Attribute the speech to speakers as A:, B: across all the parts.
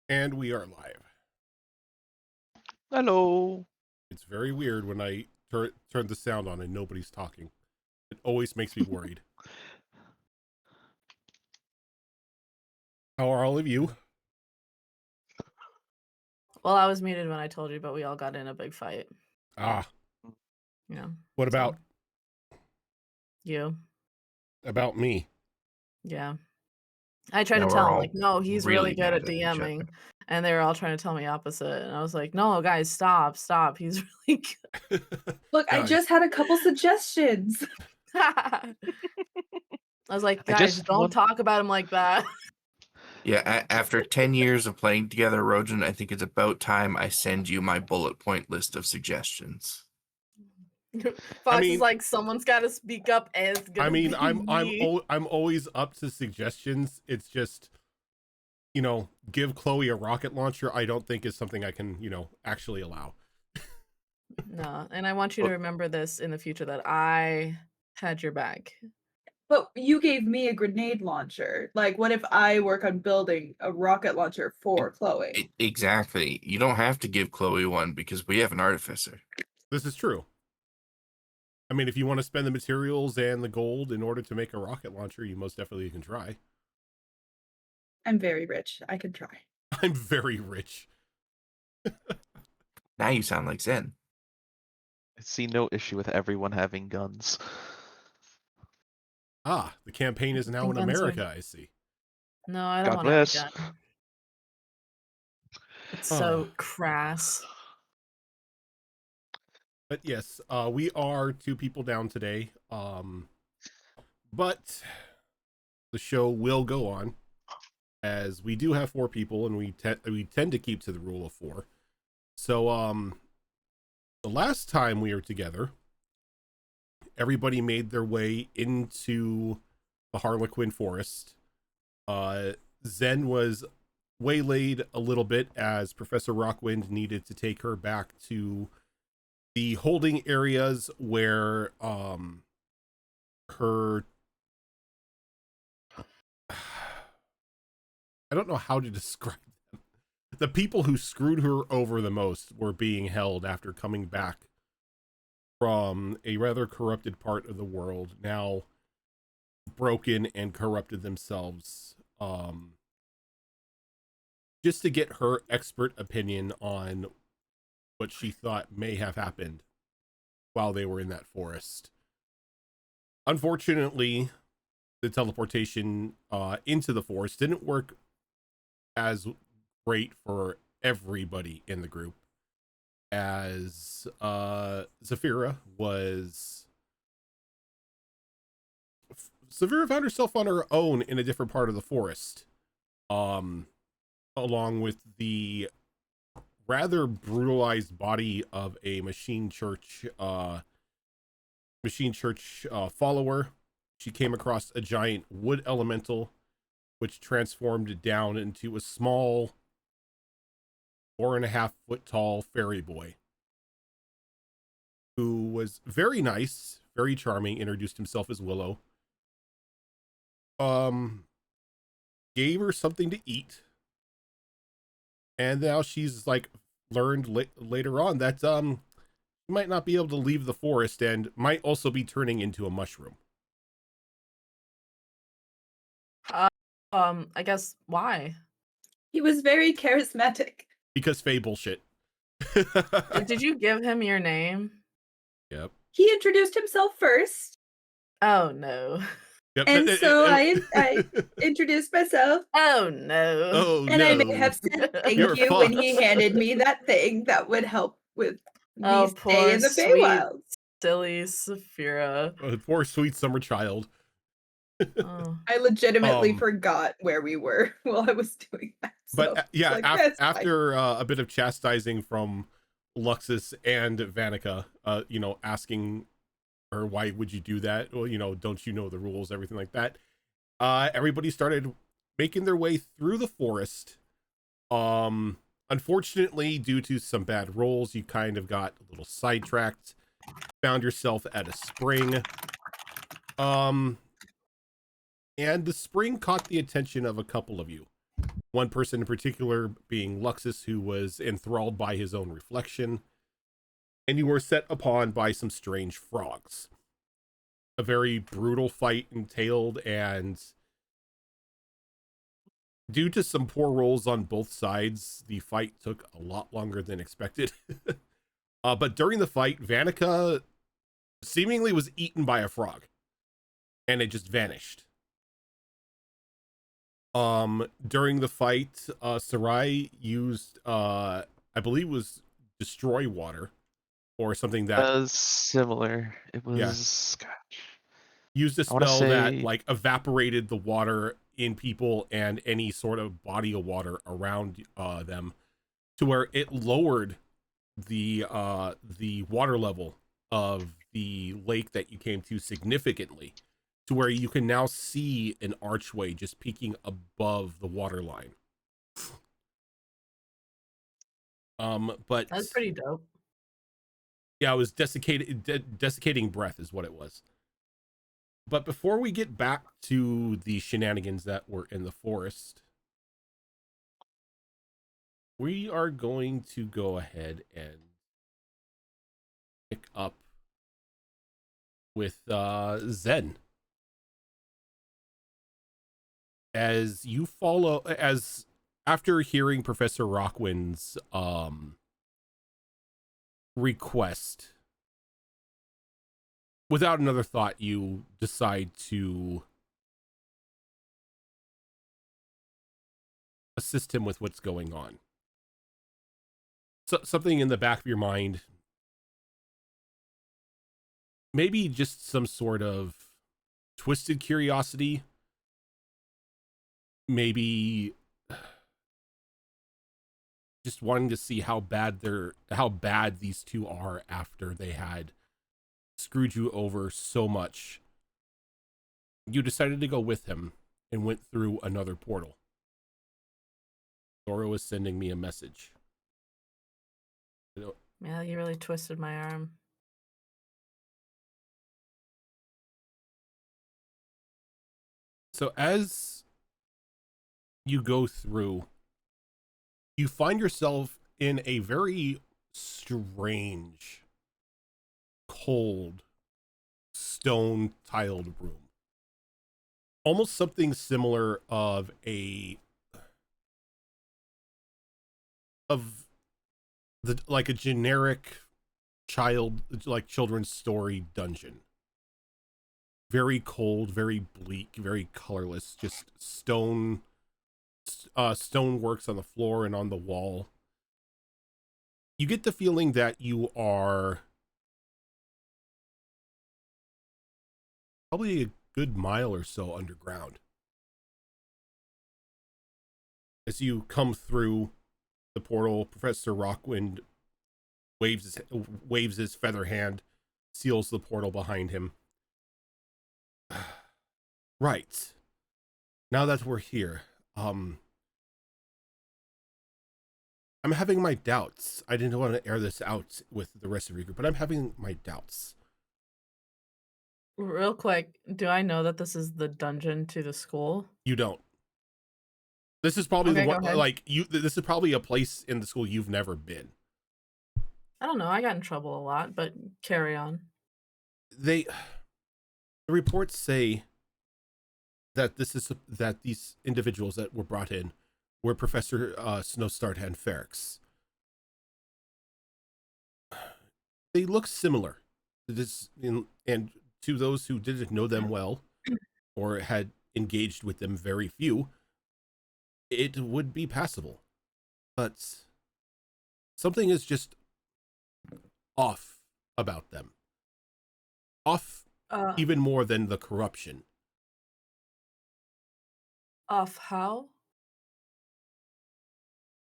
A: And we are live.
B: Hello.
A: It's very weird when I turn the sound on and nobody's talking. It always makes me worried. How are all of you?
C: Well, I was muted when I told you, but we all got in a big fight.
A: Ah.
C: Yeah.
A: What about
C: you?
A: About me?
C: Yeah. I tried
B: Now
C: to tell
B: we're
C: him,
B: all
C: like, no, he's really good
B: mad
C: at
B: at each other.
C: DMing. And they were all trying to tell me opposite. And I was like, no, guys, stop. He's really good.
D: Look, I just had a couple suggestions.
C: I was like, guys, don't talk about him like that.
E: Yeah, after 10 years of playing together, Rojan, I think it's about time I send you my bullet point list of suggestions.
C: Fox is like, someone's got to speak up. And it's gonna be me.
A: I'm always up to suggestions. It's just, you know, give Chloe a rocket launcher. I don't think is something I can, you know, actually allow.
C: No, and I want you to remember this in the future that I had your back.
D: But you gave me a grenade launcher. Like, what if I work on building a rocket launcher for Chloe?
E: Exactly. You don't have to give Chloe one because we have an artificer.
A: This is true. I mean, if you want to spend the materials and the gold in order to make a rocket launcher, you most definitely can try.
D: I'm very rich. I can try.
A: I'm very rich.
E: Now you sound like Zen.
B: I see no issue with everyone having guns.
A: Ah, the campaign is now in America, I see.
C: No, I don't want to have a gun. It's so crass.
A: But yes, we are 2 people down today. But the show will go on, as we do have 4 people, and we tend to keep to the rule of 4. So the last time we were together, everybody made their way into the Harlequin Forest. Zen was waylaid a little bit as Professor Rockwind needed to take her back to the holding areas where her I don't know how to describe them. The people who screwed her over the most were being held after coming back from a rather corrupted part of the world, now broken and corrupted themselves, just to get her expert opinion on what she thought may have happened while they were in that forest. Unfortunately, the teleportation into the forest didn't work as great for everybody in the group, as Zafira found herself on her own in a different part of the forest, along with the rather brutalized body of a machine church follower. She came across a giant wood elemental, which transformed down into a small 4.5 foot tall fairy boy, who was very nice, very charming, introduced himself as Willow, gave her something to eat, and now she's like learned later on that she might not be able to leave the forest and might also be turning into a mushroom.
C: I guess why?
D: He was very charismatic.
A: Because Faye bullshit.
C: Did you give him your name?
A: Yep.
D: He introduced himself first.
C: Oh no.
A: Yep.
D: And so I introduced myself.
C: Oh no.
A: Oh
D: and
A: no.
D: I may have said thank you when he handed me that thing that would help with me stay in the Feywilds.
C: Silly Saphira.
A: Poor sweet summer child.
C: Oh.
D: I legitimately forgot where we were while I was doing that. So
A: but yeah, after a bit of chastising from Luxus and Vanica, you know, asking her, why would you do that? Well, you know, don't you know the rules, everything like that. Everybody started making their way through the forest. Unfortunately, due to some bad rolls, you kind of got a little sidetracked, found yourself at a spring. And the spring caught the attention of a couple of you. One person in particular being Luxus, who was enthralled by his own reflection, and you were set upon by some strange frogs. A very brutal fight entailed, and due to some poor rolls on both sides, the fight took a lot longer than expected. But during the fight, Vanica seemingly was eaten by a frog, and it just vanished. During the fight, Sarai used, I believe it was destroy water, or something that
B: was similar. It was
A: used a
B: I wanna
A: spell that
B: say-
A: like evaporated the water in people and any sort of body of water around them, to where it lowered the water level of the lake that you came to significantly, to where you can now see an archway just peeking above the water line. But
C: That's pretty dope.
A: yeah, it was desiccating breath is what it was. But before we get back to the shenanigans that were in the forest, we are going to go ahead and pick up with Zen. As you follow, as after hearing Professor Rockwin's request, without another thought, you decide to assist him with what's going on. So, something in the back of your mind, maybe just some sort of twisted curiosity, maybe just wanting to see how bad these two are after they had screwed you over so much. You decided to go with him and went through another portal. Dora was sending me a message.
C: Yeah, you really twisted my arm.
A: So as you go through, you find yourself in a very strange, cold, stone-tiled room. Almost something similar of like a generic children's story dungeon. Very cold, very bleak, very colorless, just stone works on the floor and on the wall. You get the feeling that you are probably a good mile or so underground. As you come through the portal, Professor Rockwind waves his feather hand, seals the portal behind him. Right. Now that we're here, I'm having my doubts. I didn't want to air this out with the rest of your group, but I'm having my doubts.
C: Real quick, do I know that this is the dungeon to the school?
A: You don't. This is probably
C: Okay,
A: the
C: go
A: one,
C: ahead.
A: like this is probably a place in the school you've never been.
C: I don't know. I got in trouble a lot, but carry on.
A: The reports say that these individuals that were brought in were Professor Snowstart and Ferrex. They look similar. And to those who didn't know them well or had engaged with them very few, it would be passable. But something is just off about them. Off even more than the corruption.
C: Off how?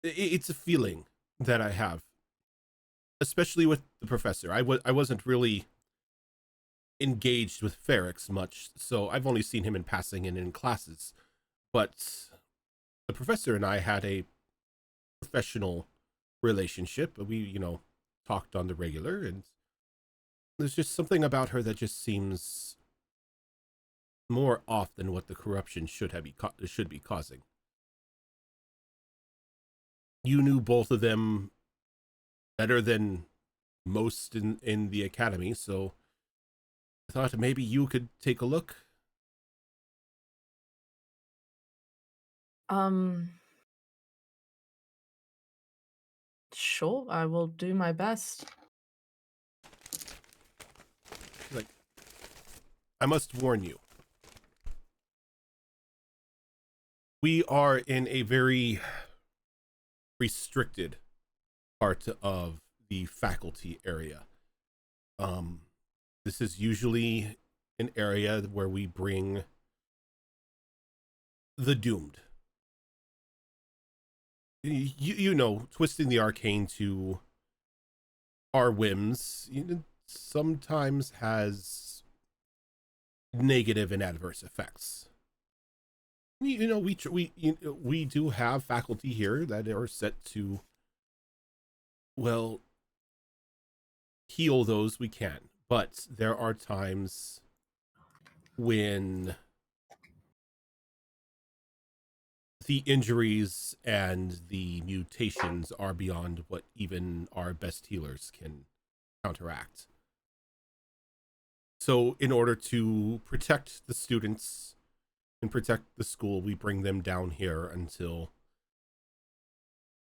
A: It's a feeling that I have, especially with the professor. I wasn't really engaged with Ferrex much, so I've only seen him in passing and in classes. But the professor and I had a professional relationship. We, talked on the regular, and there's just something about her that just seems more off than what the corruption should be causing. you knew both of them better than most in the academy, so I thought maybe you could take a look.
C: Sure, I will do my best.
A: Like, I must warn you. We are in a very restricted part of the faculty area. This is usually an area where we bring the doomed. You know, twisting the arcane to our whims, sometimes has negative and adverse effects. We do have faculty here that are set to, well, heal those we can, but there are times when the injuries and the mutations are beyond what even our best healers can counteract. So in order to protect the students and protect the school, we bring them down here until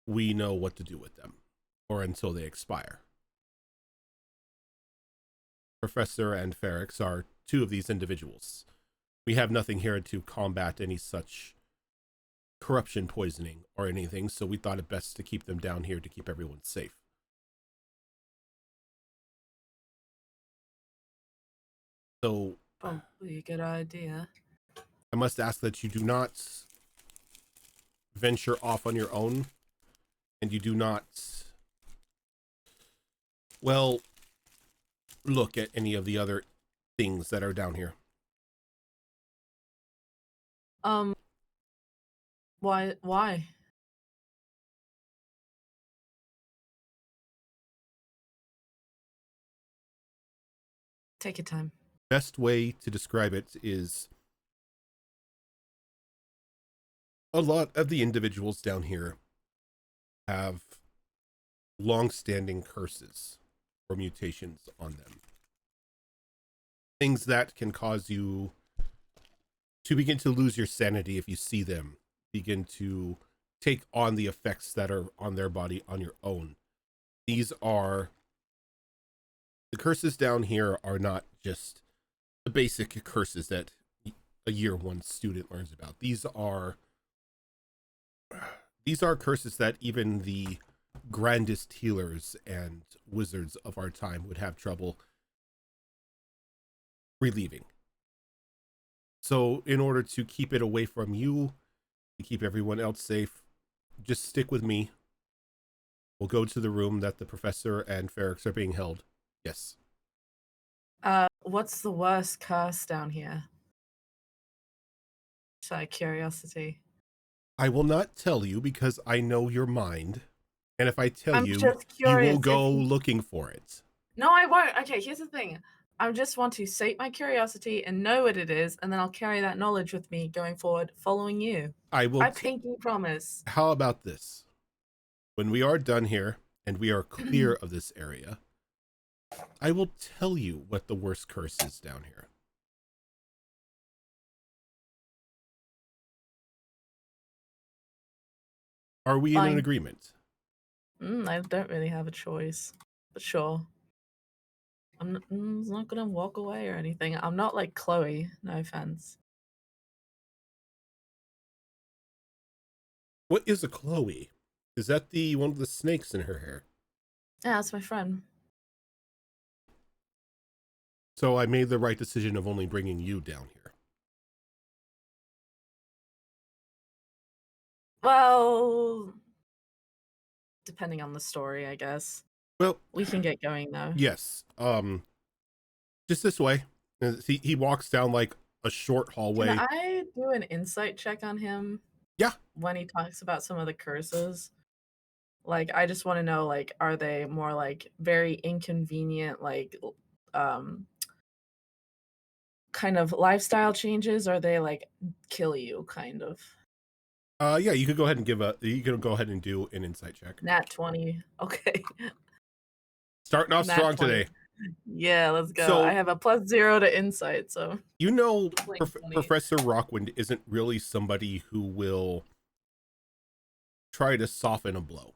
A: we know what to do with them, or until they expire. Professor and Ferrix are two of these individuals. We have nothing here to combat any such corruption, poisoning, or anything, so we thought it best to keep them down here to keep everyone safe. So,
C: Probably a good idea.
A: I must ask that you do not venture off on your own, and you do not, well, look at any of the other things that are down here.
C: Why? Take your time.
A: Best way to describe it is a lot of the individuals down here have long-standing curses or mutations on them. Things that can cause you to begin to lose your sanity if you see them, begin to take on the effects that are on their body on your own. The curses down here are not just the basic curses that a year one student learns about. These are curses that even the grandest healers and wizards of our time would have trouble relieving. So in order to keep it away from you, to keep everyone else safe, just stick with me. We'll go to the room that the professor and Ferrix are being held. Yes.
C: What's the worst curse down here? Just out of curiosity.
A: I will not tell you because I know your mind. And if I tell
C: I'm
A: you,
C: just
A: you
C: curious
A: will go
C: if-
A: looking for it.
C: No, I won't. Okay, here's the thing. I just want to sate my curiosity and know what it is, and then I'll carry that knowledge with me going forward, following you.
A: I will.
C: I pinky promise.
A: How about this? When we are done here and we are clear of this area, I will tell you what the worst curse is down here. Are we in an
C: Fine.
A: agreement?
C: I don't really have a choice, but sure. I'm not gonna walk away or anything. I'm not like Chloe, no offense.
A: What is a Chloe? Is that the one with the snakes in her hair?
C: Yeah, that's my friend.
A: So I made the right decision of only bringing you down here.
C: Well, depending on the story, I guess.
A: Well,
C: We can get going though.
A: yes. Just this way. He walks down like a short hallway.
C: Can I do an insight check on him?
A: Yeah.
C: When he talks about some of the curses? Like, I just want to know, like, are they more like very inconvenient, like, kind of lifestyle changes? Or are they like kill you kind of?
A: Yeah, you could go ahead and you could go ahead and do an insight check.
C: Nat 20. Okay.
A: Starting off
C: Nat
A: strong
C: 20.
A: today.
C: Yeah, let's go.
A: So-
C: I have a +0 to insight, so
A: You know,
C: Like 20.
A: Professor Rockwind isn't really somebody who will try to soften a blow.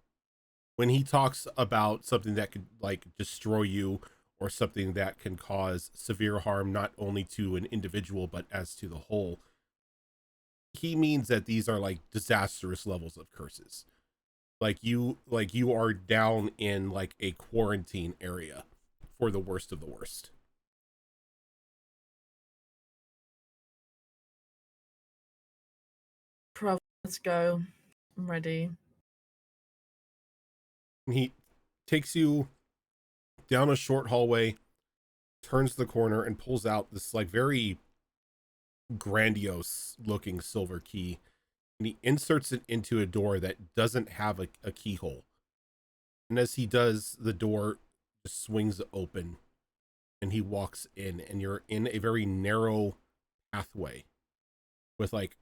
A: When he talks about something that could like destroy you or something that can cause severe harm not only to an individual but as to the whole, he means that these are like disastrous levels of curses. Like you are down in like a quarantine area for the worst of the worst.
C: Pro, let's go. I'm ready.
A: And he takes you down a short hallway, turns the corner, and pulls out this like very grandiose looking silver key, and he inserts it into a door that doesn't have a keyhole. And as he does, the door just swings open and he walks in, and you're in a very narrow pathway with like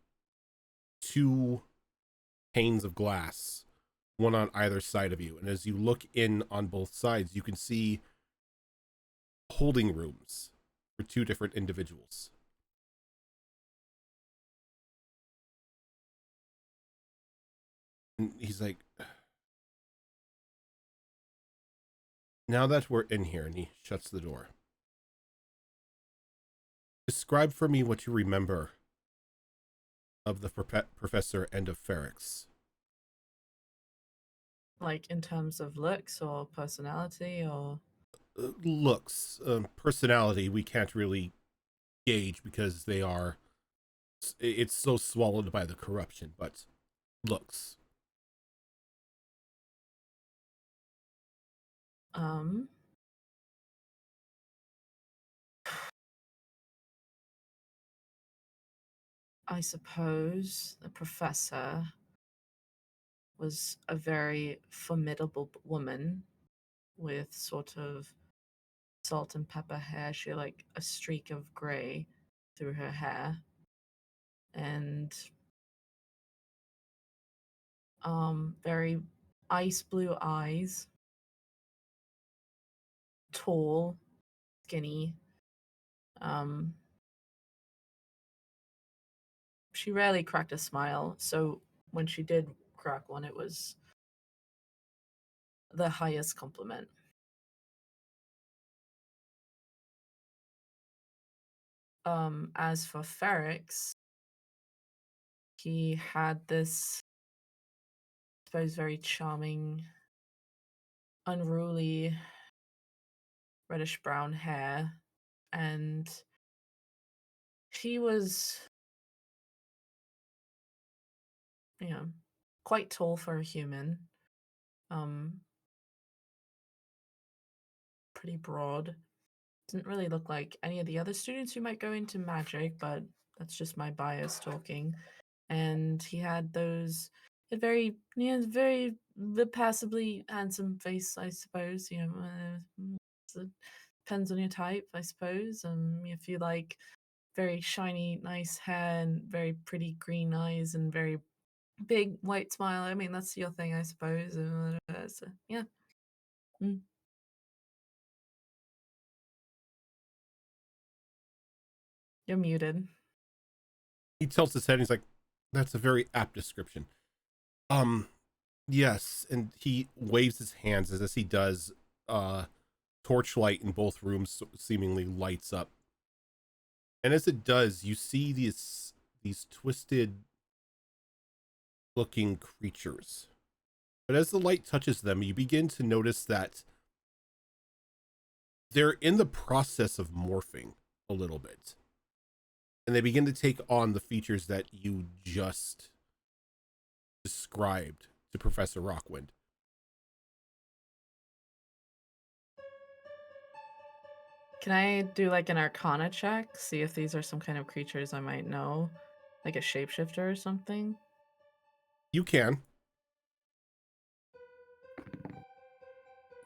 A: 2 panes of glass, one on either side of you. And as you look in on both sides, you can see holding rooms for 2 different individuals. And he's like, now that we're in here, and he shuts the door, describe for me what you remember of the professor and of Ferrex.
C: Like in terms of looks or personality or
A: Looks, personality, we can't really gauge because it's so swallowed by the corruption, but looks.
C: I suppose the professor was a very formidable woman with sort of salt and pepper hair. She had like a streak of gray through her hair. And very ice blue eyes. Tall, skinny. She rarely cracked a smile, so when she did crack one, it was the highest compliment. As for Ferrex, he had this, I suppose, very charming, unruly, reddish brown hair, and he was, quite tall for a human. Pretty broad. Didn't really look like any of the other students who might go into magic, but that's just my bias talking. And he had very the passably handsome face, I suppose. It depends on your type, I suppose. If you like very shiny, nice hair and very pretty green eyes and very big white smile, I mean that's your thing, I suppose. So, yeah. You're muted.
A: He tilts his head and he's like, that's a very apt description. Yes. And he waves his hands as he does, torchlight in both rooms seemingly lights up. And as it does, you see these twisted looking creatures. But as the light touches them, you begin to notice that they're in the process of morphing a little bit. And they begin to take on the features that you just described to Professor Rockwind.
C: Can I do like an arcana check? See if these are some kind of creatures I might know? Like a shapeshifter or something?
A: You can.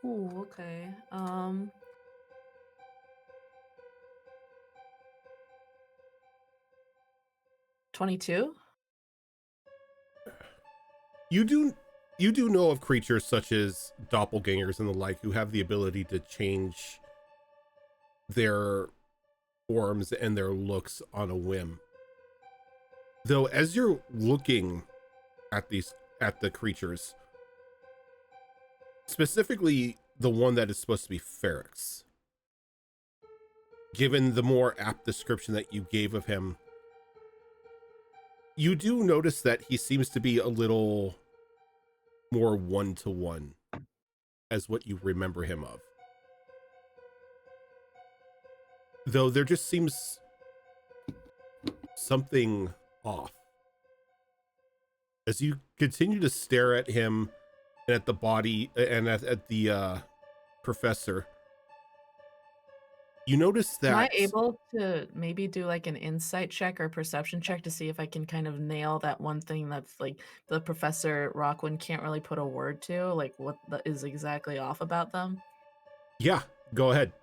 C: Ooh, okay. 22?
A: You do know of creatures such as doppelgangers and the like who have the ability to change their forms and their looks on a whim. Though as you're looking at the creatures, specifically the one that is supposed to be Ferrex, given the more apt description that you gave of him, you do notice that he seems to be a little more one-to-one as what you remember him of. Though there just seems something off. As you continue to stare at him and at the body and at the professor, you notice that...
C: Am I able to maybe do like an insight check or perception check to see if I can kind of nail that one thing that's like the Professor Rockwind can't really put a word to, like what is exactly off about them?
A: Yeah, go ahead.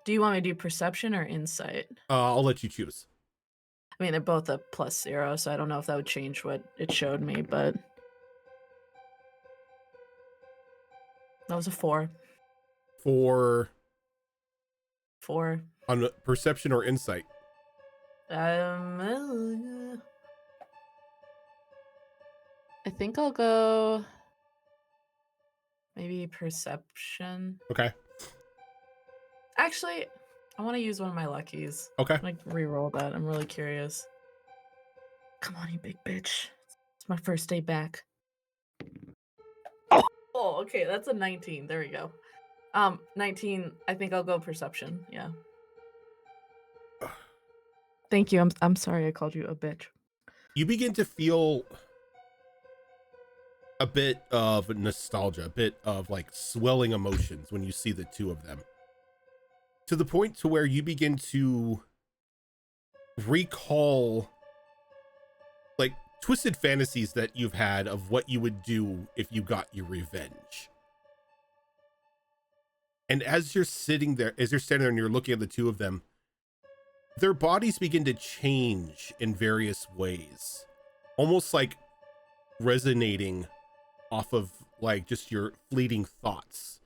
C: Do you want me to do perception or insight?
A: I'll let you choose.
C: I mean, they're both a +0, so I don't know if that would change what it showed me, but that was a 4.
A: For
C: 4.
A: on perception or insight?
C: I think I'll go maybe perception.
A: Okay.
C: Actually, I want to use one of my luckies.
A: Okay.
C: Like re-roll that. I'm really curious. Come on, you big bitch. It's my first day back. Oh, okay, that's a 19. There we go. 19. I think I'll go perception. Yeah. Thank you. I'm sorry I called you a bitch.
A: You begin to feel a bit of nostalgia, a bit of like swelling emotions when you see the two of them. To the point to where you begin to recall like twisted fantasies that you've had of what you would do if you got your revenge. And as you're standing there and you're looking at the two of them, their bodies begin to change in various ways, almost like resonating off of like just your fleeting thoughts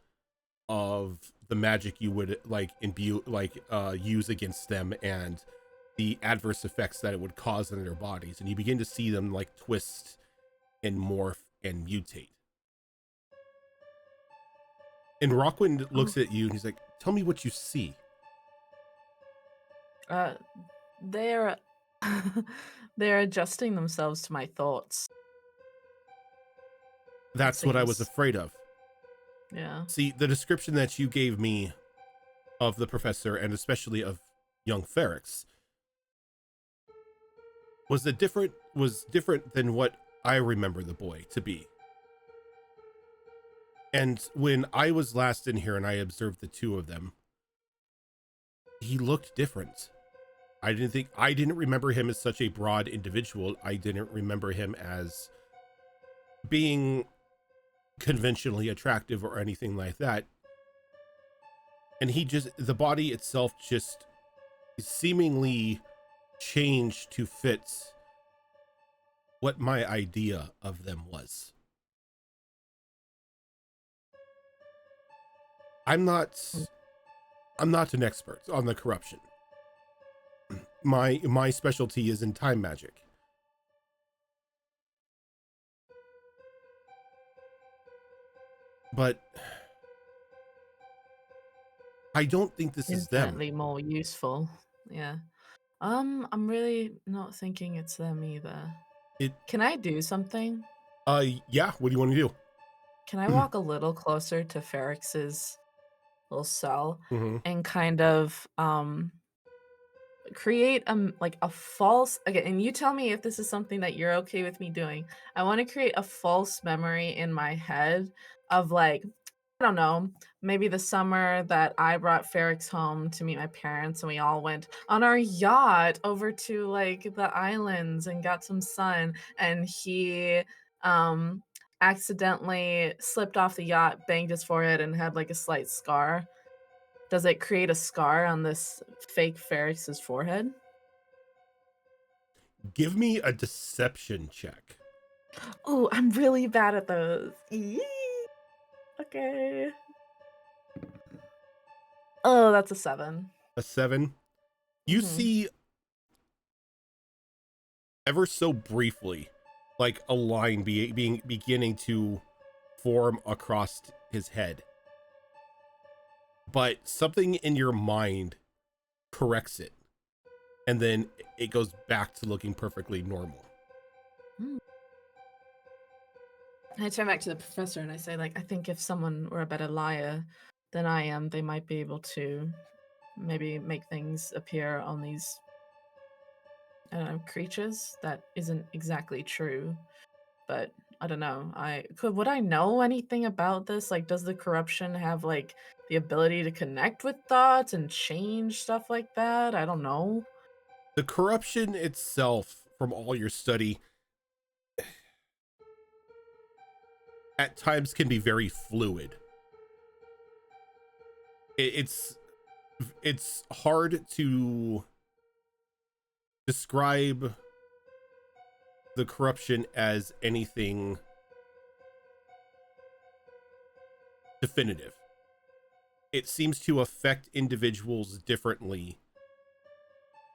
A: of the magic you would like imbue, like use against them and the adverse effects that it would cause in their bodies. And you begin to see them like twist and morph and mutate. And Rockwind looks at you and he's like, tell me what you see.
C: They're they're adjusting themselves to my thoughts.
A: That's what I was
C: Seems-
A: afraid of.
C: Yeah.
A: See, the description that you gave me of the professor and especially of young Ferrex was different than what I remember the boy to be. And when I was last in here and I observed the two of them, he looked different. I didn't remember him as such a broad individual. I didn't remember him as being conventionally attractive or anything like that. And the body itself just seemingly changed to fit what my idea of them was. I'm not an expert on the corruption. My specialty is in time magic. But I don't think this is them.
C: Infinitely more useful. Yeah. I'm really not thinking it's them either. Can I do something?
A: Yeah, what do you want to do?
C: Can I walk a little closer to Ferrex's little cell
A: Mm-hmm.
C: and kind of create like a false, again, and you tell me if this is something that you're okay with me doing. I want to create a false memory in my head of like, I don't know, maybe the summer that I brought Ferrex home to meet my parents and we all went on our yacht over to like the islands and got some sun, and he accidentally slipped off the yacht, banged his forehead, and had like a slight scar. Does it create a scar on this fake Ferrex's forehead?
A: Give me a deception check.
C: Oh, I'm really bad at those. Eee. Okay. Oh, that's a 7.
A: A 7. You
C: Mhm.
A: see ever so briefly, like a line beginning to form across his head. But something in your mind corrects it. And then it goes back to looking perfectly normal.
C: I turn back to the professor and I say, like, I think if someone were a better liar than I am, they might be able to maybe make things appear on these, I don't know, creatures that isn't exactly true. But I don't know. Would I know anything about this? Like, does the corruption have like the ability to connect with thoughts and change stuff like that? I don't know.
A: The corruption itself, from all your study, at times can be very fluid. It's hard to describe the corruption as anything definitive. It seems to affect individuals differently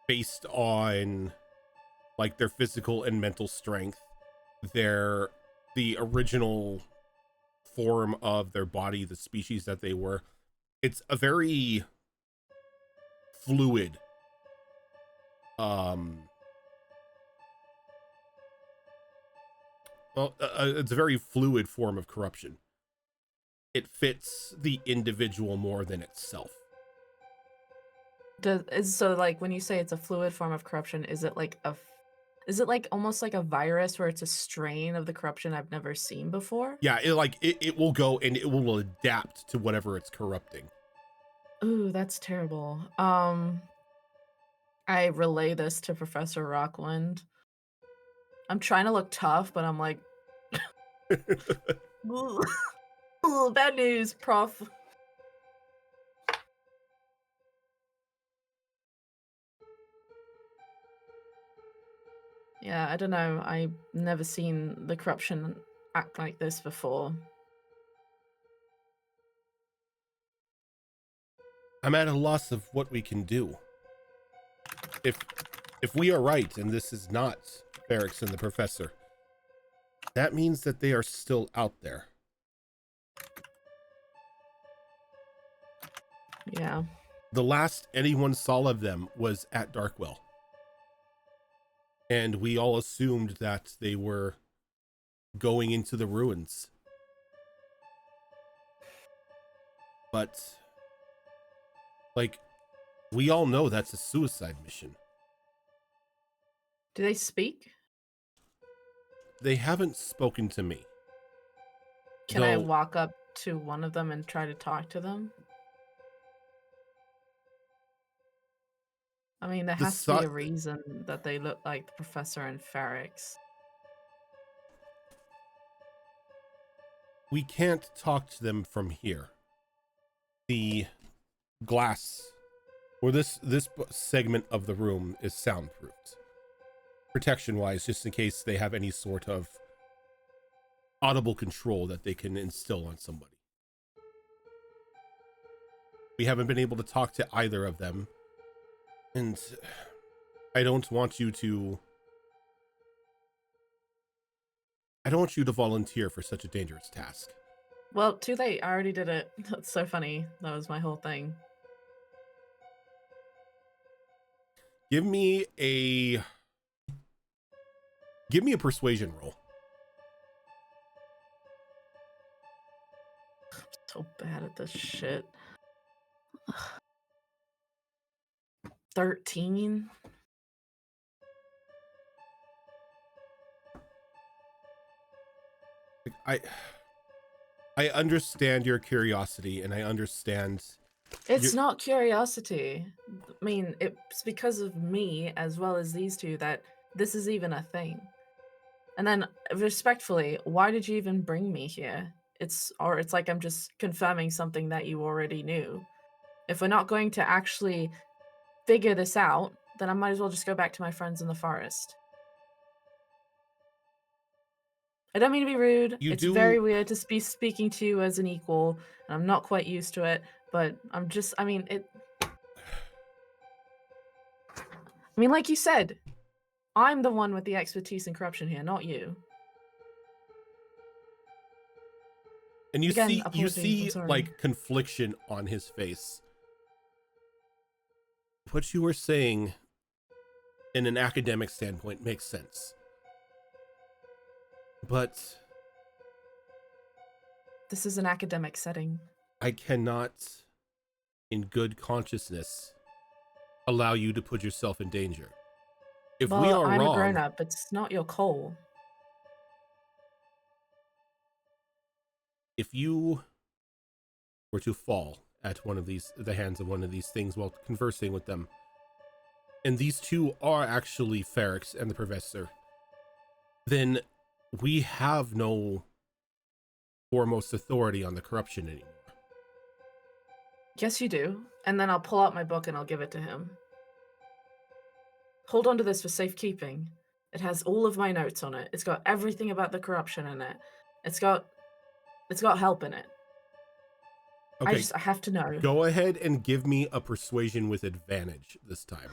A: based on like their physical and mental strength, the original form of their body, the species that they were. It's a very fluid it's a very fluid form of corruption. It fits the individual more than itself.
C: So like when you say it's a fluid form of corruption, is it like almost like a virus where it's a strain of the corruption I've never seen before?
A: Yeah, it will go and it will adapt to whatever it's corrupting.
C: Ooh, that's terrible. I relay this to Professor Rockland. I'm trying to look tough, but I'm like, ooh, ooh, bad news, Prof. Yeah, I don't know. I've never seen the corruption act like this before.
A: I'm at a loss of what we can do. If we are right and this is not Barracks and the Professor, that means that they are still out there.
C: Yeah.
A: The last anyone saw of them was at Darkwell. And we all assumed that they were going into the ruins. But, like, we all know that's a suicide mission.
C: Do they speak?
A: They haven't spoken to me.
C: Can I
A: Though-
C: walk up to one of them and try to talk to them? I mean, there has to be a reason that they look like the Professor and Ferrix.
A: We can't talk to them from here. The glass, or this segment of the room is soundproofed. Protection-wise, just in case they have any sort of audible control that they can instill on somebody. We haven't been able to talk to either of them. And I don't want you to volunteer for such a dangerous task.
C: Well, too late. I already did it. That's so funny. That was my whole thing.
A: Give me a persuasion roll.
C: I'm so bad at this shit. 13?
A: I understand your curiosity, and I understand
C: It's not curiosity. I mean, it's because of me as well as these two that this is even a thing. And then, respectfully, why did you even bring me here? It's like I'm just confirming something that you already knew. If we're not going to actually figure this out, then I might as well just go back to my friends in the forest. I don't mean to be rude.
A: You
C: It's
A: do-
C: very weird to be speaking to you as an equal, and I'm not quite used to it, but I'm just, I mean, like you said, I'm the one with the expertise in corruption here, not you.
A: And you
C: Again,
A: see
C: apologies, I'm sorry.
A: like confliction on his face. What you were saying in an academic standpoint makes sense. But
C: This is an academic setting.
A: I cannot, in good consciousness, allow you to put yourself in danger. If we
C: Well,
A: are
C: I'm
A: wrong,
C: a grown-up. It's not your call.
A: if you were to fall at the hands of one of these things while conversing with them, and these two are actually Ferrex and the professor, then we have no foremost authority on the corruption anymore.
C: Yes, you do. And then I'll pull out my book and I'll give it to him. Hold on to this for safekeeping. It has all of my notes on it. It's got everything about the corruption in it. It's got help in it.
A: Okay,
C: I have to know.
A: go ahead and give me a persuasion with advantage this time.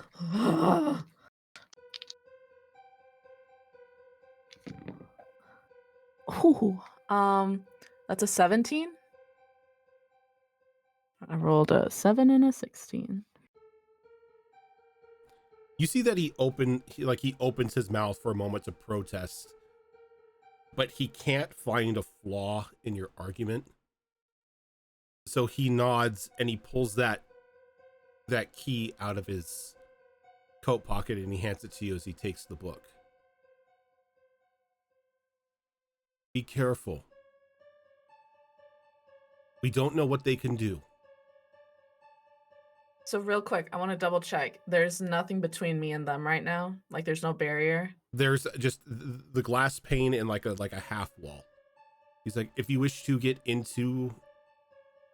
C: Ooh, that's a 17. I rolled a 7 and a 16.
A: You see that he opens his mouth for a moment to protest, but he can't find a flaw in your argument. So he nods and he pulls that key out of his coat pocket and he hands it to you as he takes the book. Be careful. We don't know what they can do.
C: So real quick, I want to double check. There's nothing between me and them right now. Like there's no barrier.
A: There's just the glass pane and like a half wall. He's like, if you wish to get into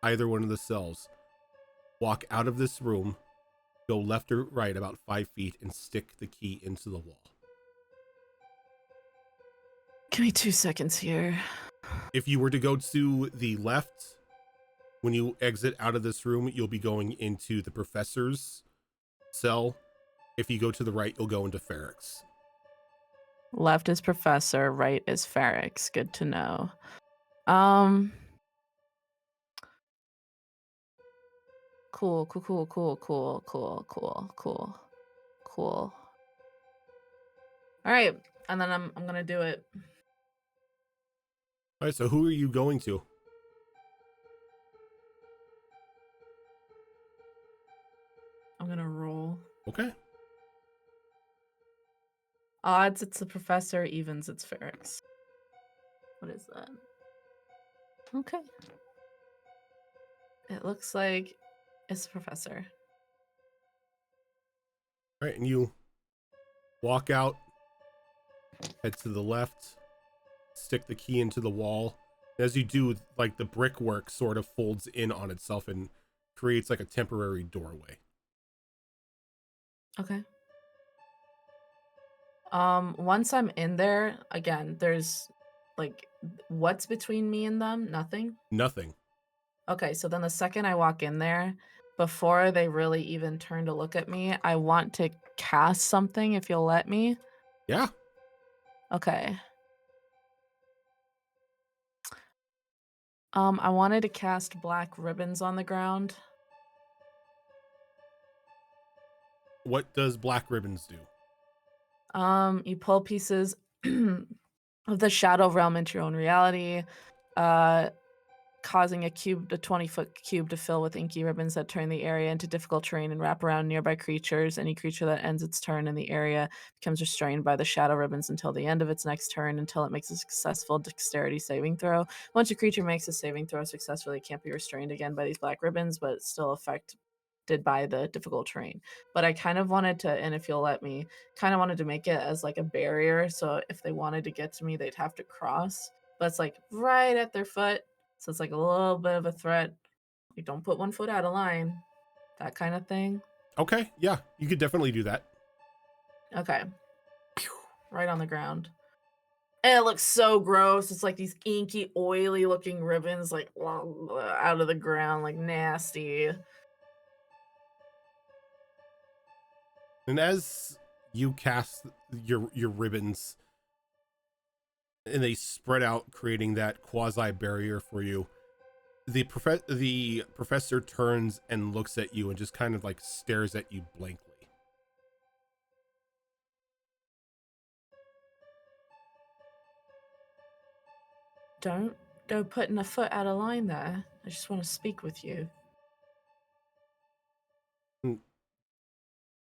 A: either one of the cells, walk out of this room, go left or right about 5 feet, and stick the key into the wall.
C: Give me 2 seconds here.
A: If you were to go to the left, when you exit out of this room, you'll be going into the professor's cell. If you go to the right, you'll go into Ferrex.
C: Left is Professor, right is Ferrex. Good to know. Cool. All right, and then I'm gonna do it.
A: All right, so who are you going to?
C: I'm gonna roll.
A: Okay.
C: Odds, it's the Professor. Evens, it's Ferrex. What is that? Okay. It looks like it's the Professor.
A: All right, and you walk out, head to the left, stick the key into the wall. As you do, like the brickwork sort of folds in on itself and creates like a temporary doorway.
C: Okay. Once I'm in there, again, there's like what's between me and them? Nothing.
A: Nothing.
C: Okay, so then the second I walk in there, before they really even turn to look at me, I want to cast something if you'll let me.
A: Yeah.
C: Okay. I wanted to cast black ribbons on the ground.
A: What does black ribbons do?
C: You pull pieces of the shadow realm into your own reality, causing a 20-foot cube to fill with inky ribbons that turn the area into difficult terrain and wrap around nearby creatures. Any creature that ends its turn in the area becomes restrained by the shadow ribbons until the end of its next turn, until it makes a successful dexterity saving throw. Once a creature makes a saving throw successfully, it can't be restrained again by these black ribbons, but it's still affected by the difficult terrain. But I kind of wanted to, and if you'll let me, kind of wanted to make it as like a barrier, so if they wanted to get to me, they'd have to cross, but it's like right at their foot. So it's like a little bit of a threat. You don't put 1 foot out of line. That kind of thing.
A: Okay, yeah, you could definitely do that.
C: Okay. Right on the ground. And it looks so gross. It's like these inky, oily looking ribbons, like out of the ground, like nasty.
A: And as you cast your ribbons and they spread out, creating that quasi barrier for you, the professor turns and looks at you and just kind of like stares at you blankly.
C: Don't go putting a foot out of line there. I just want to speak with you.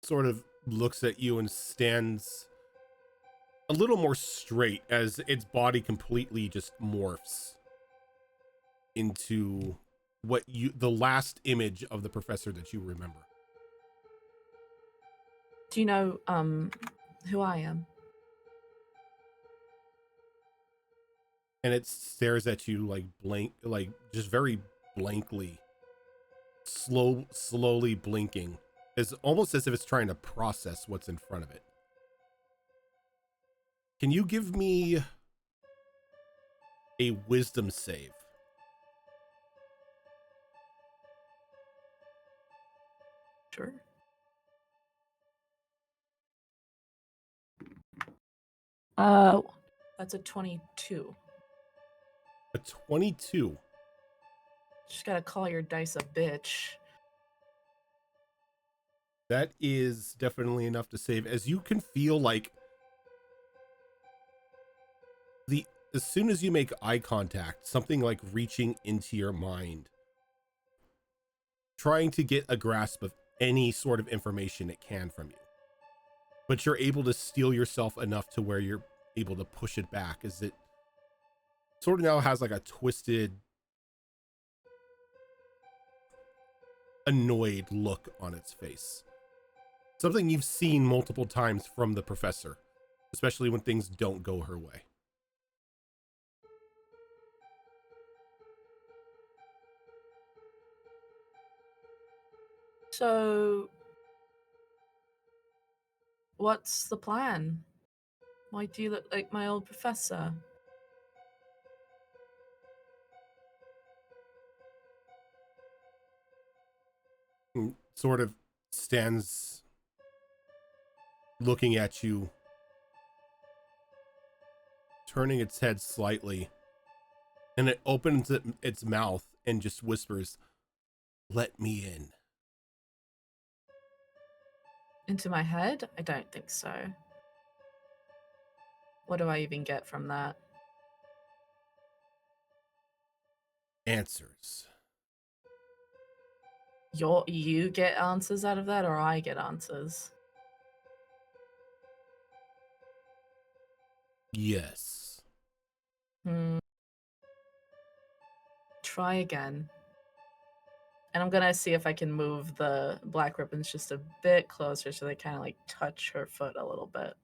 A: Sort of looks at you and stands a little more straight as its body completely just morphs into the last image of the professor that you remember.
C: Do you know who I am?
A: And it stares at you like blank, like just very blankly, slowly blinking, as almost as if it's trying to process what's in front of it. Can you give me a wisdom save?
C: Sure. That's a 22.
A: A 22.
C: Just gotta call your dice a bitch.
A: That is definitely enough to save, as you can feel like as soon as you make eye contact, something like reaching into your mind, trying to get a grasp of any sort of information it can from you. But you're able to steel yourself enough to where you're able to push it back, as it sort of now has like a twisted, annoyed look on its face. Something you've seen multiple times from the professor, especially when things don't go her way.
C: So, what's the plan? Why do you look like my old professor?
A: And sort of stands looking at you, turning its head slightly, and it opens its mouth and just whispers, "Let me in."
C: Into my head? I don't think so. What do I even get from that?
A: Answers.
C: You get answers out of that, or I get answers?
A: Yes.
C: Try again. And I'm gonna see if I can move the black ribbons just a bit closer so they kind of like touch her foot a little bit.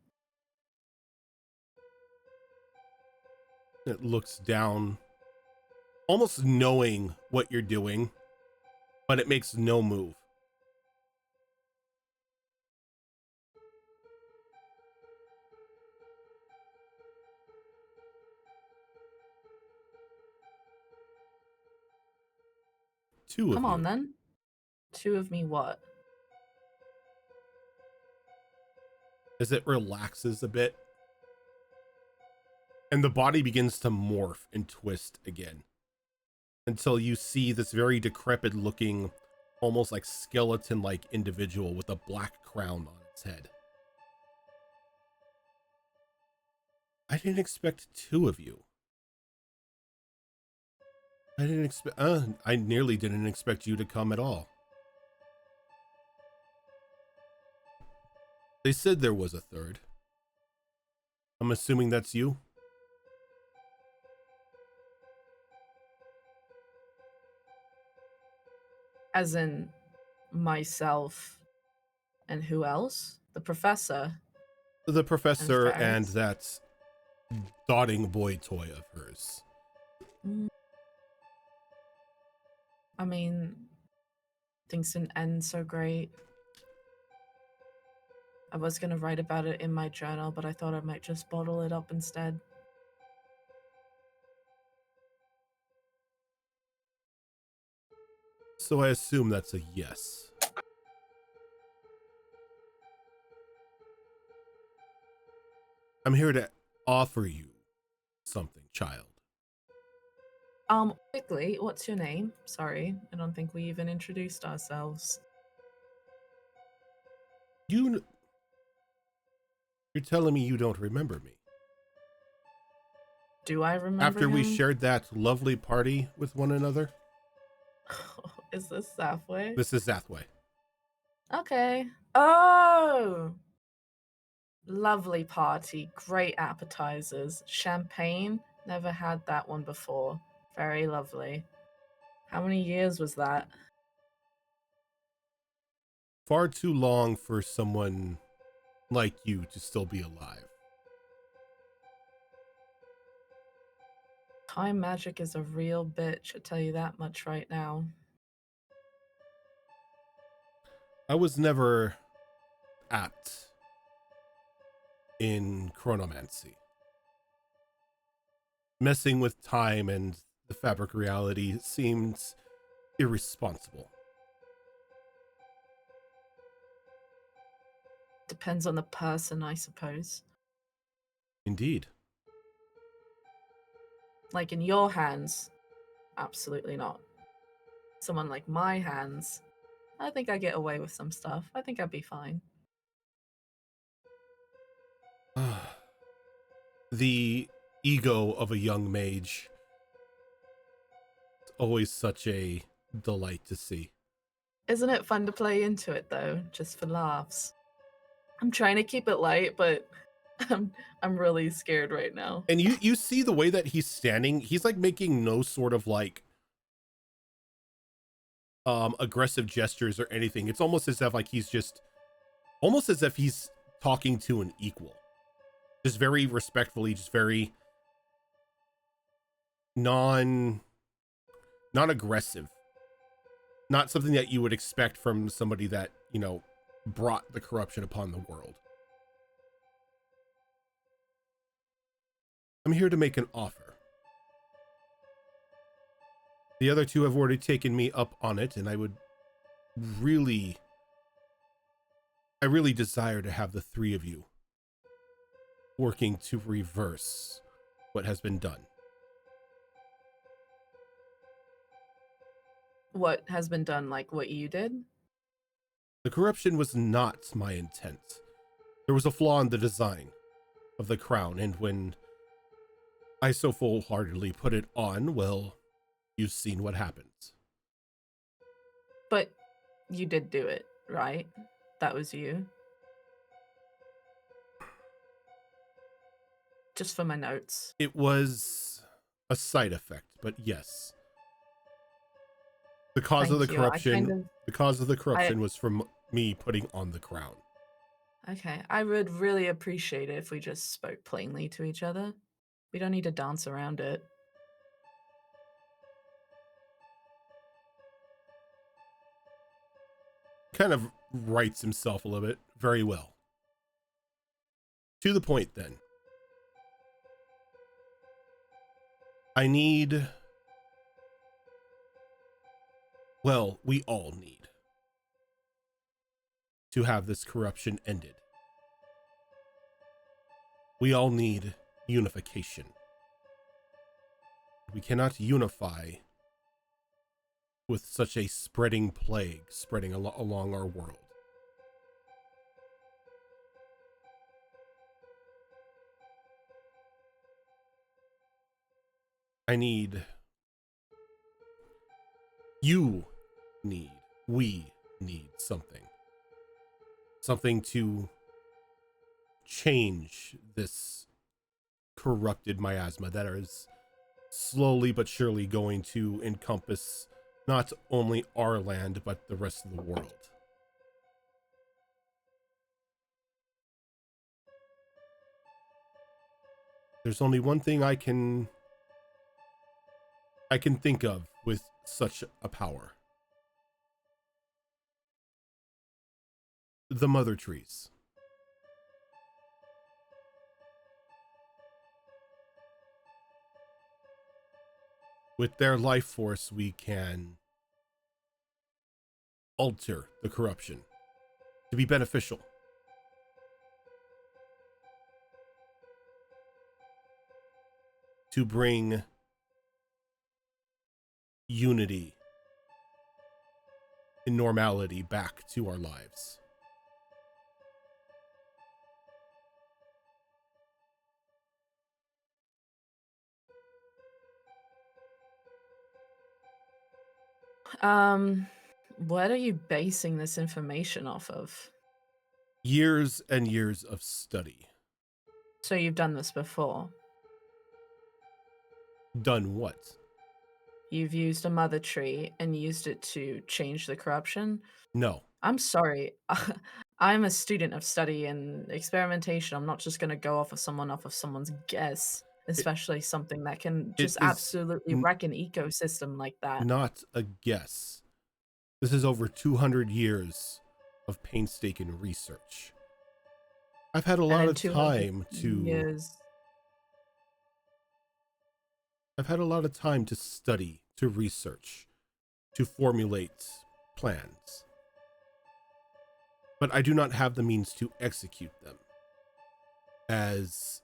A: It looks down, almost knowing what you're doing, but it makes no move. Two
C: Come
A: of
C: on
A: you.
C: then. Two of me what?
A: As it relaxes a bit, and the body begins to morph and twist again, until you see this very decrepit looking, almost like skeleton-like individual with a black crown on its head. I didn't expect two of you. I nearly didn't expect you to come at all. They said there was a third. I'm assuming that's you?
C: As in myself and who else? The professor.
A: The professor and
C: Ferris.
A: that dotting boy toy of hers.
C: I mean, things didn't end so great. I was gonna write about it in my journal, but I thought I might just bottle it up instead.
A: So I assume that's a yes. I'm here to offer you something, child.
C: Quickly, what's your name? Sorry, I don't think we even introduced ourselves.
A: You're telling me you don't remember me?
C: Do I remember
A: After we
C: him?
A: shared that lovely party with one another?
C: Is this Zafway?
A: This is Zafway.
C: Okay. Oh! Lovely party, great appetizers. Champagne, never had that one before. Very lovely. How many years was that?
A: Far too long for someone like you to still be alive.
C: Time magic is a real bitch, I tell you that much right now.
A: I was never apt in chronomancy. Messing with time and the fabric reality seemed irresponsible.
C: Depends on the person, I suppose.
A: Indeed.
C: Like in your hands, absolutely not. Someone like my hands, I think I get away with some stuff. I think I'd be fine.
A: The ego of a young mage. It's always such a delight to see.
C: Isn't it fun to play into it though, just for laughs? I'm trying to keep it light, but I'm really scared right now.
A: And you see the way that he's standing, he's like making no sort of like aggressive gestures or anything. It's almost as if like he's just almost as if he's talking to an equal. Just very respectfully, just very non-aggressive. Not something that you would expect from somebody that, you know, brought the corruption upon the world. I'm here to make an offer. The other two have already taken me up on it, and I really desire to have the three of you working to reverse what has been done.
C: What has been done, like what you did?
A: The corruption was not my intent. There was a flaw in the design of the crown, and when I so full-heartedly put it on, well, you've seen what happens.
C: But you did do it, right? That was you. Just for my notes.
A: It was a side effect, but yes. The cause of the
C: Thank you.
A: corruption, the cause of the corruption was from me putting on the crown.
C: Okay, I would really appreciate it if we just spoke plainly to each other. We don't need to dance around it.
A: Kind of writes himself a little bit. Very well. To the point, then. I need... Well, we all need to have this corruption ended. We all need unification. We cannot unify with such a spreading plague spreading along our world. We need something. Something to change this corrupted miasma that is slowly but surely going to encompass not only our land, but the rest of the world. There's only one thing I can think of with such a power. The mother trees. With their life force, we can alter the corruption to be beneficial. To bring unity and normality back to our lives.
C: What are you basing this information off of?
A: Years and years of study.
C: So you've done this before.
A: Done what?
C: You've used a mother tree and used it to change the corruption.
A: No.
C: I'm sorry. I'm a student of study and experimentation. I'm not just going to go off of someone's guess, especially something that can just
A: is
C: absolutely wreck an ecosystem like that.
A: Not a guess. This is over 200 years of painstaking research. I've had a lot of time to I've had a lot of time to study, to research, to formulate plans. But I do not have the means to execute them, as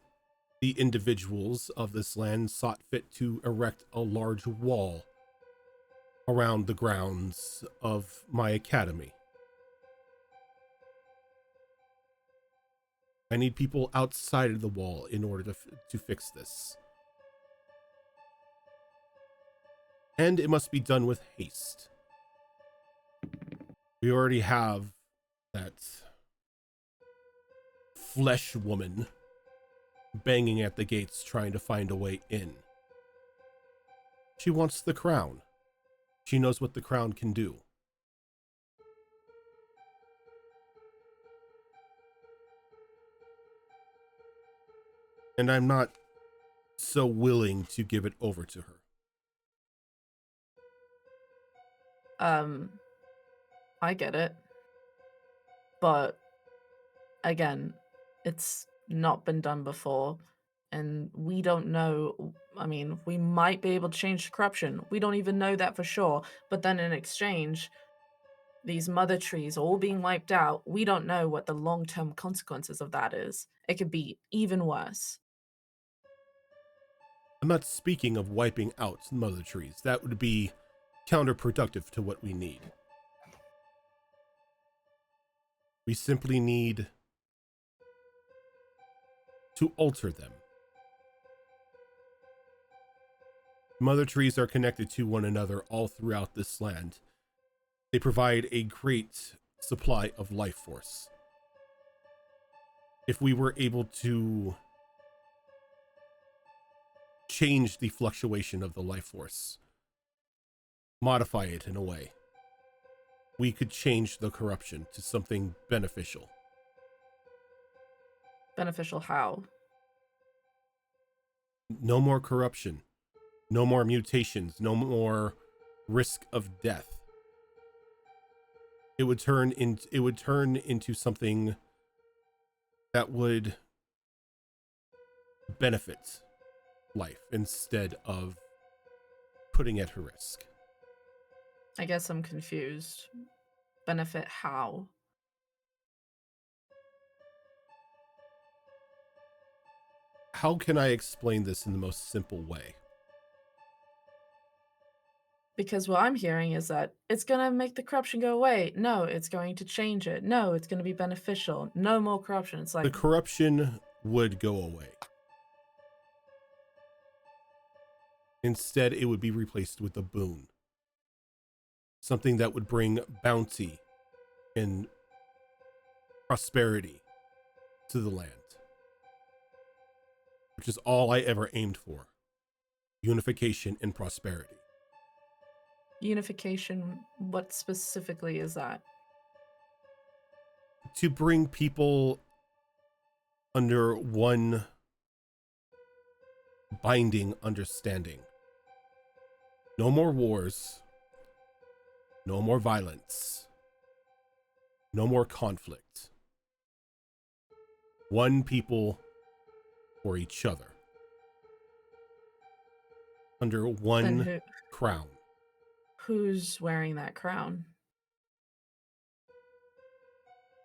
A: the individuals of this land sought fit to erect a large wall around the grounds of my academy. I need people outside of the wall in order to fix this. And it must be done with haste. We already have that flesh woman banging at the gates trying to find a way in. She wants the crown. She knows what the crown can do. And I'm not so willing to give it over to her.
C: I get it. But again, it's not been done before, and we don't know. I mean, we might be able to change the corruption. We don't even know that for sure. But then in exchange, these mother trees all being wiped out, we don't know what the long-term consequences of that is. It could be even worse.
A: I'm not speaking of wiping out mother trees. That would be counterproductive to what we need. We simply need to alter them. Mother trees are connected to one another all throughout this land. They provide a great supply of life force. If we were able to change the fluctuation of the life force, modify it in a way, we could change the corruption to something beneficial.
C: Beneficial how?
A: No more corruption, no more mutations, no more risk of death. It would turn into something that would benefit life instead of putting it at risk.
C: I guess I'm confused. Benefit how?
A: How can I explain this in the most simple way?
C: Because what I'm hearing is that it's going to make the corruption go away. No, it's going to change it. No, it's going to be beneficial. No more corruption. It's like
A: The corruption would go away. Instead, it would be replaced with a boon. Something that would bring bounty and prosperity to the land. Which is all I ever aimed for. Unification and prosperity.
C: unification. What specifically is that?
A: To bring people under one binding understanding. No more wars. No more violence. No more conflict. One people for each other. Under one
C: And
A: crown.
C: who's wearing that crown?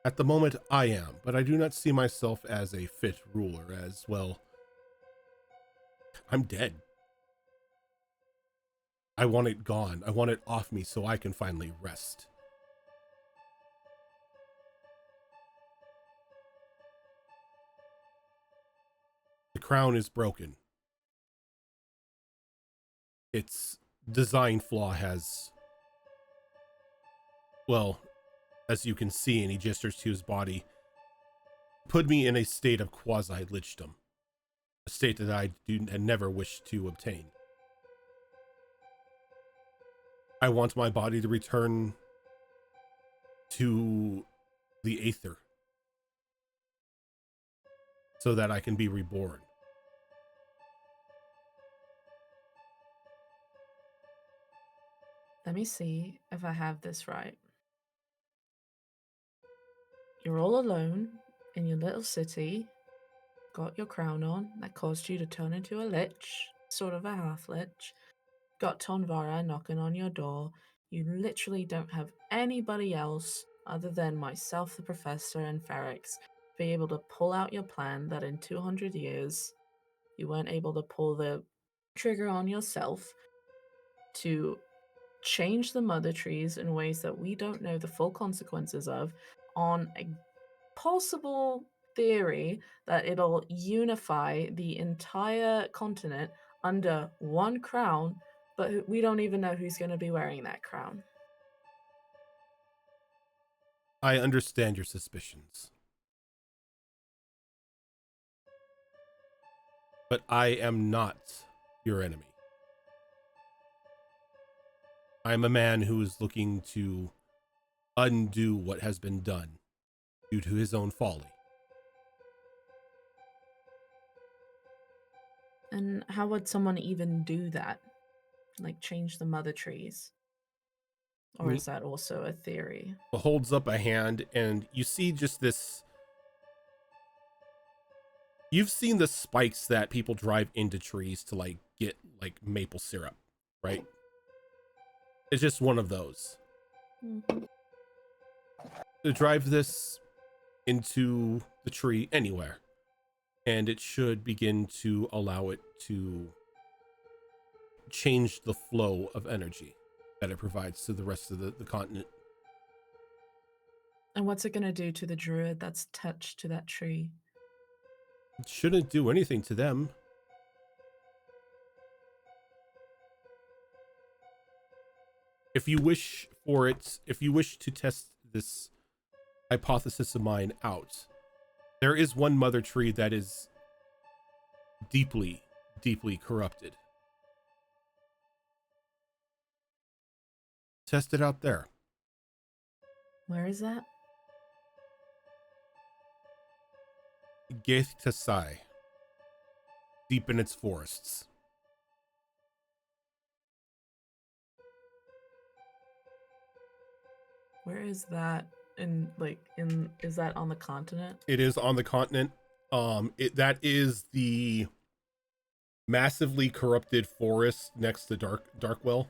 A: At the moment, I am, but I do not see myself as a fit ruler, as well. I'm dead. I want it gone. I want it off me so I can finally rest. The crown is broken. Its design flaw has, well, as you can see, and he gestures to his body, put me in a state of quasi-lichdom, a state that I had never wished to obtain. I want my body to return to the Aether so that I can be reborn.
C: Let me see if I have this right. You're all alone in your little city, got your crown on that caused you to turn into a lich, sort of a half-lich, got Tonvara knocking on your door. You literally don't have anybody else other than myself, the professor, and Ferrex be able to pull out your plan that in 200 years you weren't able to pull the trigger on yourself to change the mother trees in ways that we don't know the full consequences of, on a possible theory that it'll unify the entire continent under one crown, but we don't even know who's going to be wearing that crown.
A: I understand your suspicions. But I am not your enemy. I am a man who is looking to undo what has been done due to his own folly.
C: And how would someone even do that? Like change the mother trees? Or is that also a theory?
A: Holds up a hand, and you see just this. You've seen the spikes that people drive into trees to like get like maple syrup, right? It's just one of those.
C: Mm-hmm.
A: To drive this into the tree anywhere, and it should begin to allow it to change the flow of energy that it provides to the rest of the continent.
C: And what's it going to do to the druid that's touched to that tree?
A: It shouldn't do anything to them. If you wish for it, if you wish to test this hypothesis of mine out, there is one mother tree that is deeply, deeply corrupted. Test it out there.
C: Where is that?
A: Gaith Tasai, deep in its forests.
C: Where is that? Is that on the continent?
A: It is on the continent. That is the massively corrupted forest next to Darkwell.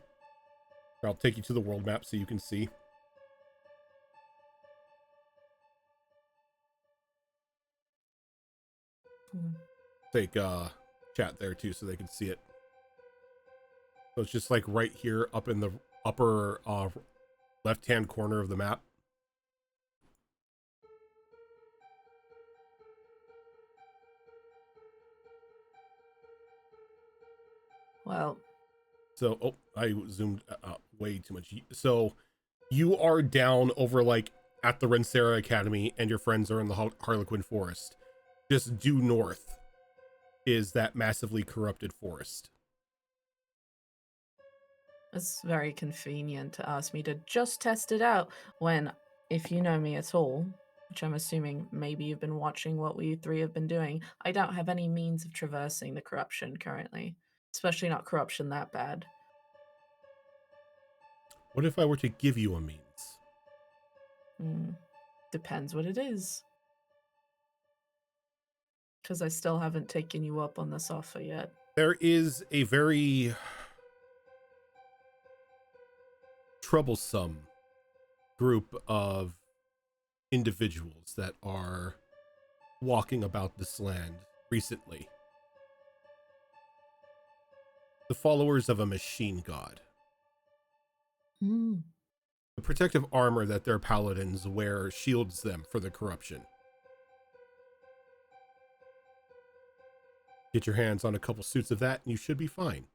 A: I'll take you to the world map so you can see. Take chat there too so they can see it. So it's just like right here up in the upper left-hand corner of the map.
C: Well,
A: So, I zoomed way too much. So you are down over like at the Rensera Academy and your friends are in the Harlequin Forest. Just due north is that massively corrupted forest.
C: it's very convenient to ask me to just test it out when, if you know me at all, which I'm assuming maybe you've been watching what we three have been doing, I don't have any means of traversing the corruption currently, especially not corruption that bad.
A: What if I were to give you a means?
C: Depends what it is. Because I still haven't taken you up on this offer yet.
A: There is a very troublesome group of individuals that are walking about this land recently. The followers of a machine god.
C: Hmm.
A: The protective armor that their paladins wear shields them for the corruption. Get your hands on a couple suits of that and you should be fine.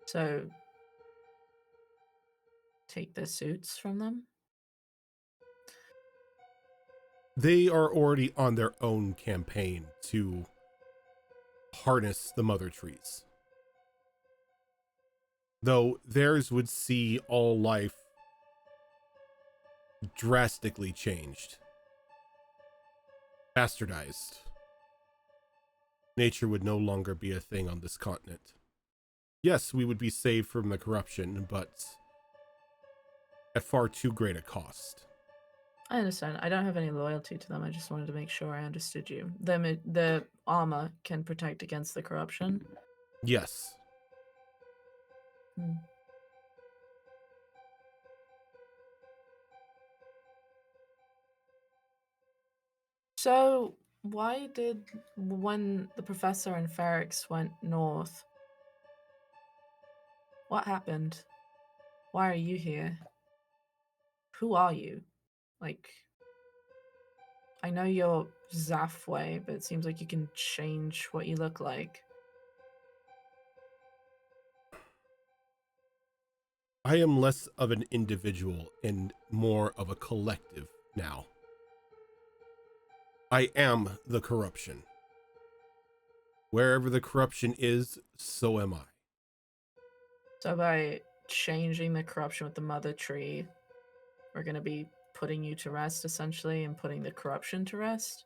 C: So, take the suits from them?
A: They are already on their own campaign to harness the mother trees. Though theirs would see all life drastically changed. Bastardized. Nature would no longer be a thing on this continent. Yes, we would be saved from the corruption, but at far too great a cost.
C: I understand. I don't have any loyalty to them. I just wanted to make sure I understood you. The armor can protect against the corruption.
A: Yes.
C: Hmm. So, why did, when the professor and Ferrix went north, what happened? Why are you here? Who are you? Like, I know you're Zafway, but it seems like you can change what you look like.
A: I am less of an individual and more of a collective now. I am the corruption. Wherever the corruption is, so am I.
C: So by changing the corruption with the mother tree, we're going to be putting you to rest, essentially, and putting the corruption to rest?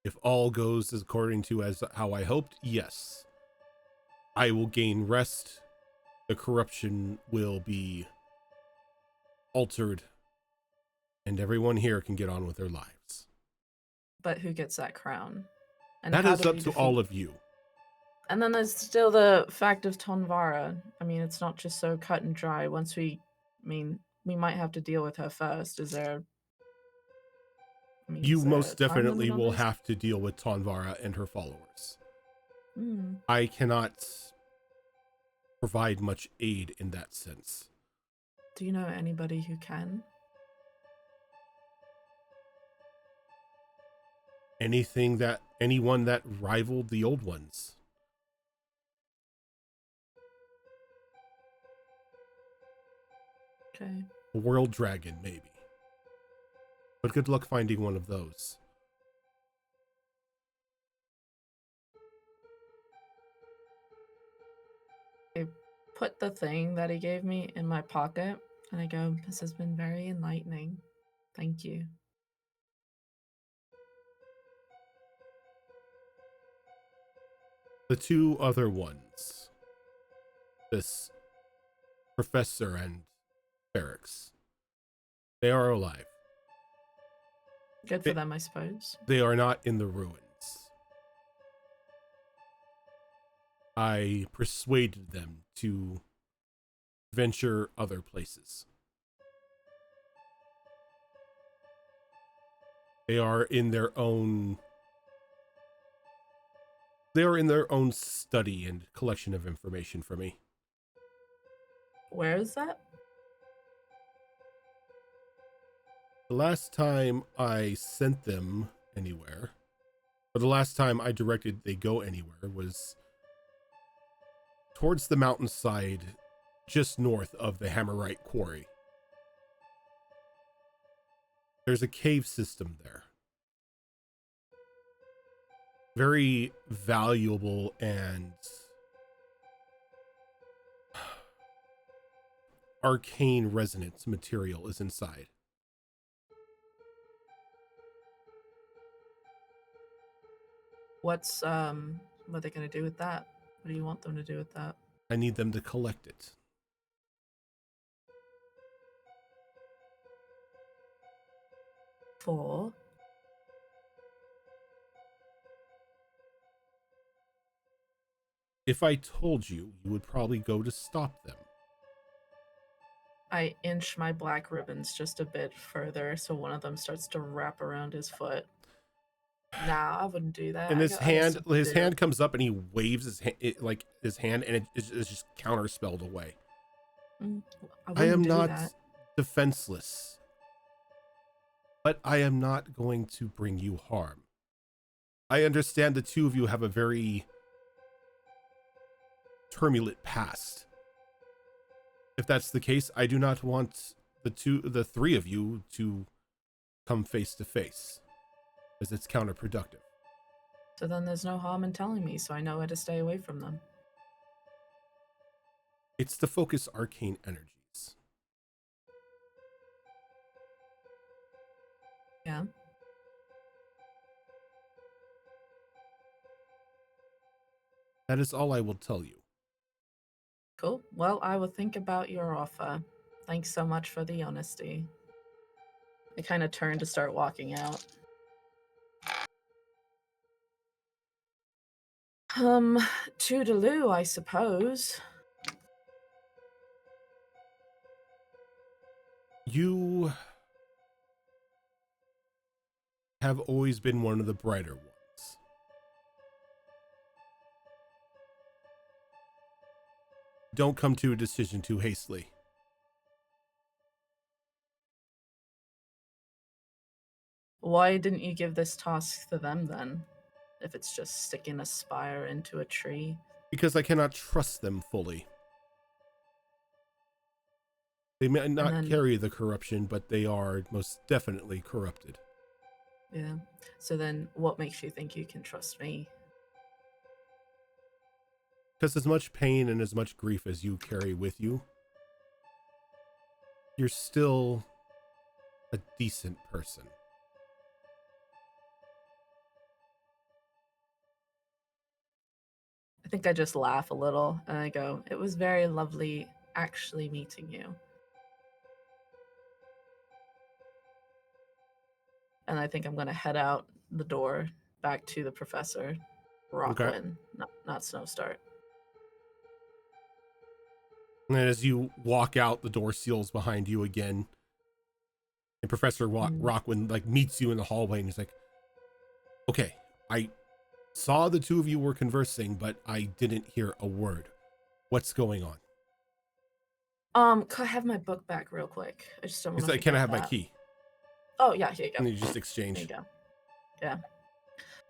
A: If all goes according to as how I hoped, yes. I will gain rest. The corruption will be altered. And everyone here can get on with their lives.
C: But who gets that crown? And
A: That
C: how
A: is
C: do
A: up
C: we
A: to
C: defeat-
A: all of you.
C: And then there's still the fact of Tonvara. I mean, it's not just so cut and dry. We might have to deal with her first. Is there...
A: You
C: is there
A: most
C: a time
A: definitely
C: limit on
A: will
C: this?
A: have to deal with Tonvara and her followers.
C: Hmm.
A: I cannot provide much aid in that sense.
C: Do you know anybody who can?
A: Anyone that rivaled the old ones.
C: Okay.
A: A world dragon, maybe. But good luck finding one of those.
C: I put the thing that he gave me in my pocket, and I go, "This has been very enlightening. Thank you."
A: The two other ones, this professor and Ferrix, they are alive.
C: Good for them, I suppose.
A: They are not in the ruins. I persuaded them to venture other places. They are in their own study and collection of information for me.
C: Where is that?
A: The last time I sent them anywhere, or the last time I directed they go anywhere, was towards the mountainside just north of the Hammerite Quarry. There's a cave system there. Very valuable and arcane resonance material is inside.
C: What are they gonna do with that? What do you want them to do with that?
A: I need them to collect it.
C: For?
A: If I told you, you would probably go to stop them.
C: I inch my black ribbons just a bit further so one of them starts to wrap around his foot. Nah, I wouldn't do that.
A: And
C: I
A: his
C: got other
A: hand,
C: stuff to
A: his
C: do.
A: hand comes up and he waves his hand, and it's just counterspelled away. I
C: wouldn't
A: am
C: do
A: not
C: that.
A: defenseless, but I am not going to bring you harm. I understand the two of you have a very turbulent past. If that's the case, I do not want the three of you to come face to face, because it's counterproductive.
C: So then there's no harm in telling me, so I know where to stay away from them.
A: It's to focus arcane energies.
C: Yeah.
A: That is all I will tell you.
C: Cool. Well, I will think about your offer. Thanks so much for the honesty. I kind of turn to start walking out. Toodaloo, I suppose.
A: You have always been one of the brighter ones. Don't come to a decision too hastily.
C: Why didn't you give this task to them then? If it's just sticking a spire into a tree.
A: Because I cannot trust them fully. They may not
C: then-
A: carry the corruption, but they are most definitely corrupted.
C: Yeah. So then what makes you think you can trust me?
A: Because as much pain and as much grief as you carry with you, you're still a decent person.
C: I think I just laugh a little and I go, it was very lovely actually meeting you. And I think I'm going to head out the door back to the professor. Rockland, not Snowstart.
A: And as you walk out, the door seals behind you again. And Professor Rockland meets you in the hallway and he's like, okay, I saw the two of you were conversing, but I didn't hear a word. What's going on?
C: Could I have my book back real quick? I just don't want
A: He's
C: to
A: like, can I have my
C: that.
A: key?
C: Oh, yeah, here you go.
A: And you just
C: There
A: exchange.
C: you go. Yeah.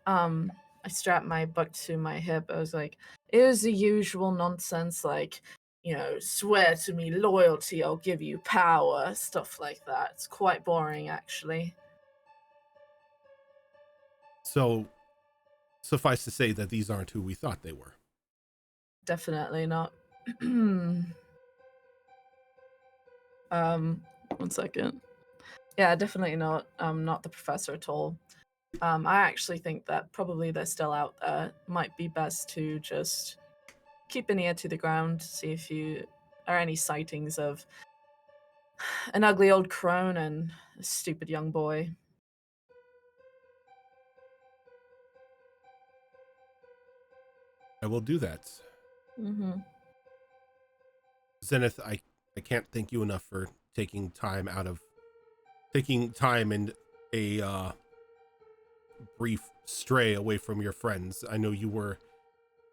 C: I strapped my book to my hip. I was like, it was the usual nonsense, like, swear to me loyalty, I'll give you power, stuff like that. It's quite boring, actually.
A: So, suffice to say that these aren't who we thought they were.
C: Definitely not. 1 second. Yeah, definitely not. Not the professor at all. I actually think that probably they're still out there. Might be best to just keep an ear to the ground, see if you are any sightings of an ugly old crone and a stupid young boy.
A: I will do that.
C: Mm-hmm.
A: Zenith, I can't thank you enough for taking time and a brief stray away from your friends. I know you were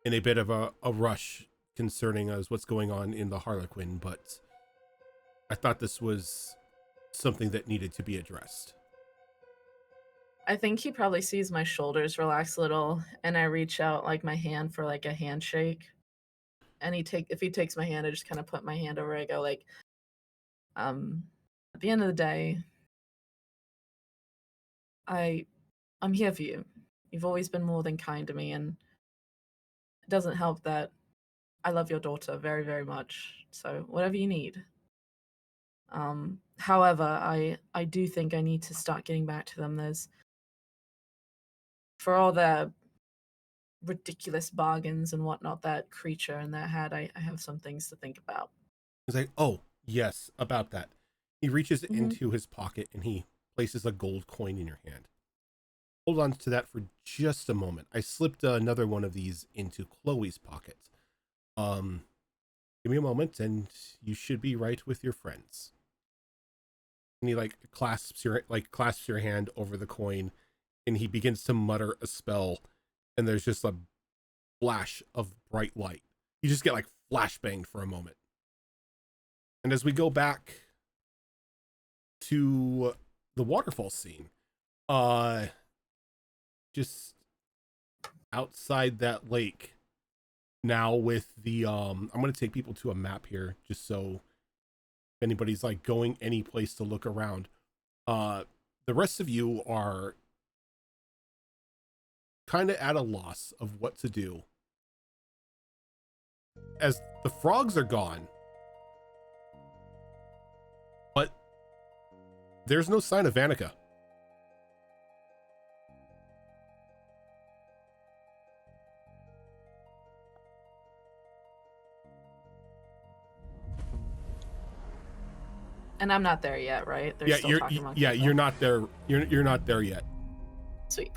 A: in a bit of a rush concerning what's going on in the Harlequin, but I thought this was something that needed to be addressed.
C: I think he probably sees my shoulders relax a little, and I reach out my hand for a handshake. And if he takes my hand, I just kind of put my hand over. I go at the end of the day, I'm here for you. You've always been more than kind to me, and it doesn't help that I love your daughter very, very much. So whatever you need. However, I do think I need to start getting back to them. For all their ridiculous bargains and whatnot, that creature in their head, I have some things to think about.
A: He's like, oh, yes, about that. He reaches into his pocket and he places a gold coin in your hand. Hold on to that for just a moment. I slipped another one of these into Chloe's pocket. Give me a moment, and you should be right with your friends. And he like clasps your hand over the coin, and he begins to mutter a spell, and there's just a flash of bright light. You just get like flashbanged for a moment. And as we go back to the waterfall scene, just outside that lake, now with the I'm going to take people to a map here just so if anybody's like going any place to look around. The rest of you are kind of at a loss of what to do. As the frogs are gone, but there's no sign of Vanica.
C: And I'm not there yet, right? They're
A: Yeah,
C: still talking amongst
A: you're
C: themselves.
A: not there. You're not there yet.
C: Sweet.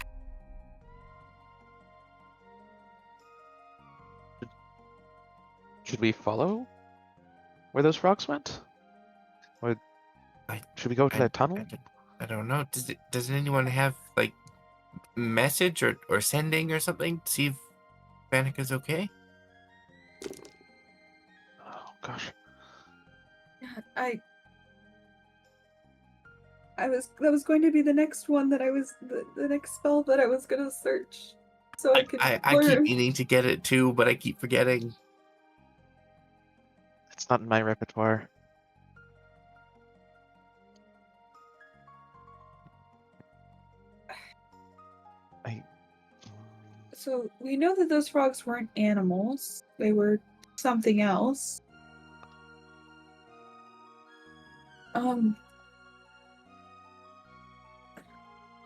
B: Should we follow where those frogs went? Or should we go to that tunnel?
E: I don't know. Does anyone have like message or sending or something to see if Vanica's okay?
B: Oh gosh.
D: Yeah, that was going to be the next one that I was the next spell that I was gonna search, so I could
E: I keep
D: learn.
E: meaning to get it too, but I keep forgetting.
B: It's not in my repertoire.
D: So we know that those frogs weren't animals; they were something else.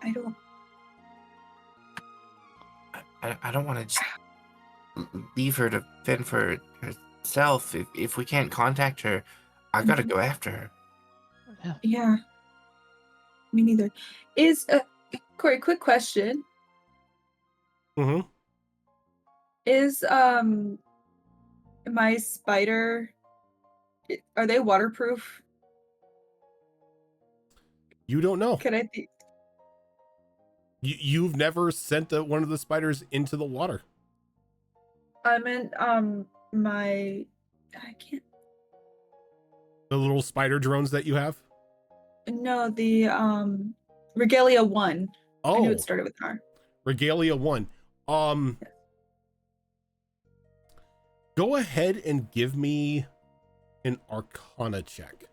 D: I don't.
E: I don't want to just leave her to fend for herself. If we can't contact her, I gotta go after her.
D: Yeah. Me neither. Is Corey? Quick question.
A: Mm-hmm.
D: Is my spider? Are they waterproof?
A: You don't know.
D: Can I think?
A: You've never sent one of the spiders into the water.
D: I meant my. I can't.
A: The little spider drones that you have.
D: No, the Regalia 1. I knew
A: Oh,
D: it started with an R.
A: Regalia 1. Go ahead and give me an Arcana check.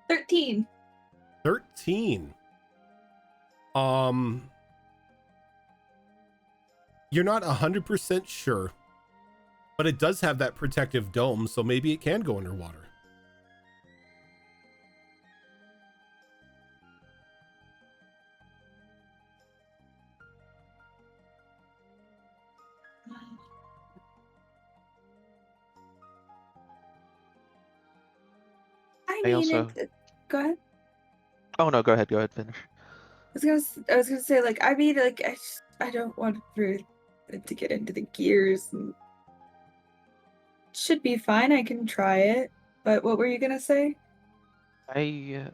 D: $13.
A: 13. You're not 100% sure, but it does have that protective dome, so maybe it can go underwater.
D: I
B: I
D: mean,
B: also-
D: go ahead.
B: Oh no, go ahead, finish.
D: I was gonna say, like, I mean, like, I don't want for it to get into the gears. And should be fine. I can try it. But what were you gonna say?
B: I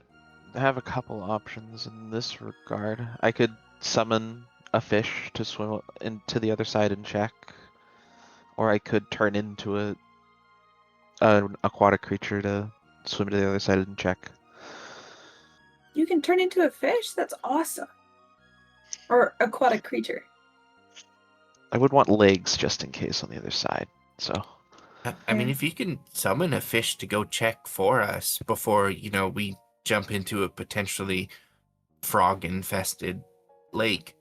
B: have a couple options in this regard. I could summon a fish to swim into the other side and check, or I could turn into an aquatic creature to swim to the other side and check.
D: You can turn into a fish? That's awesome. Or aquatic creature.
B: I would want legs just in case on the other side. So
E: I mean,
D: Yeah.
E: if you can summon a fish to go check for us before, we jump into a potentially frog-infested lake,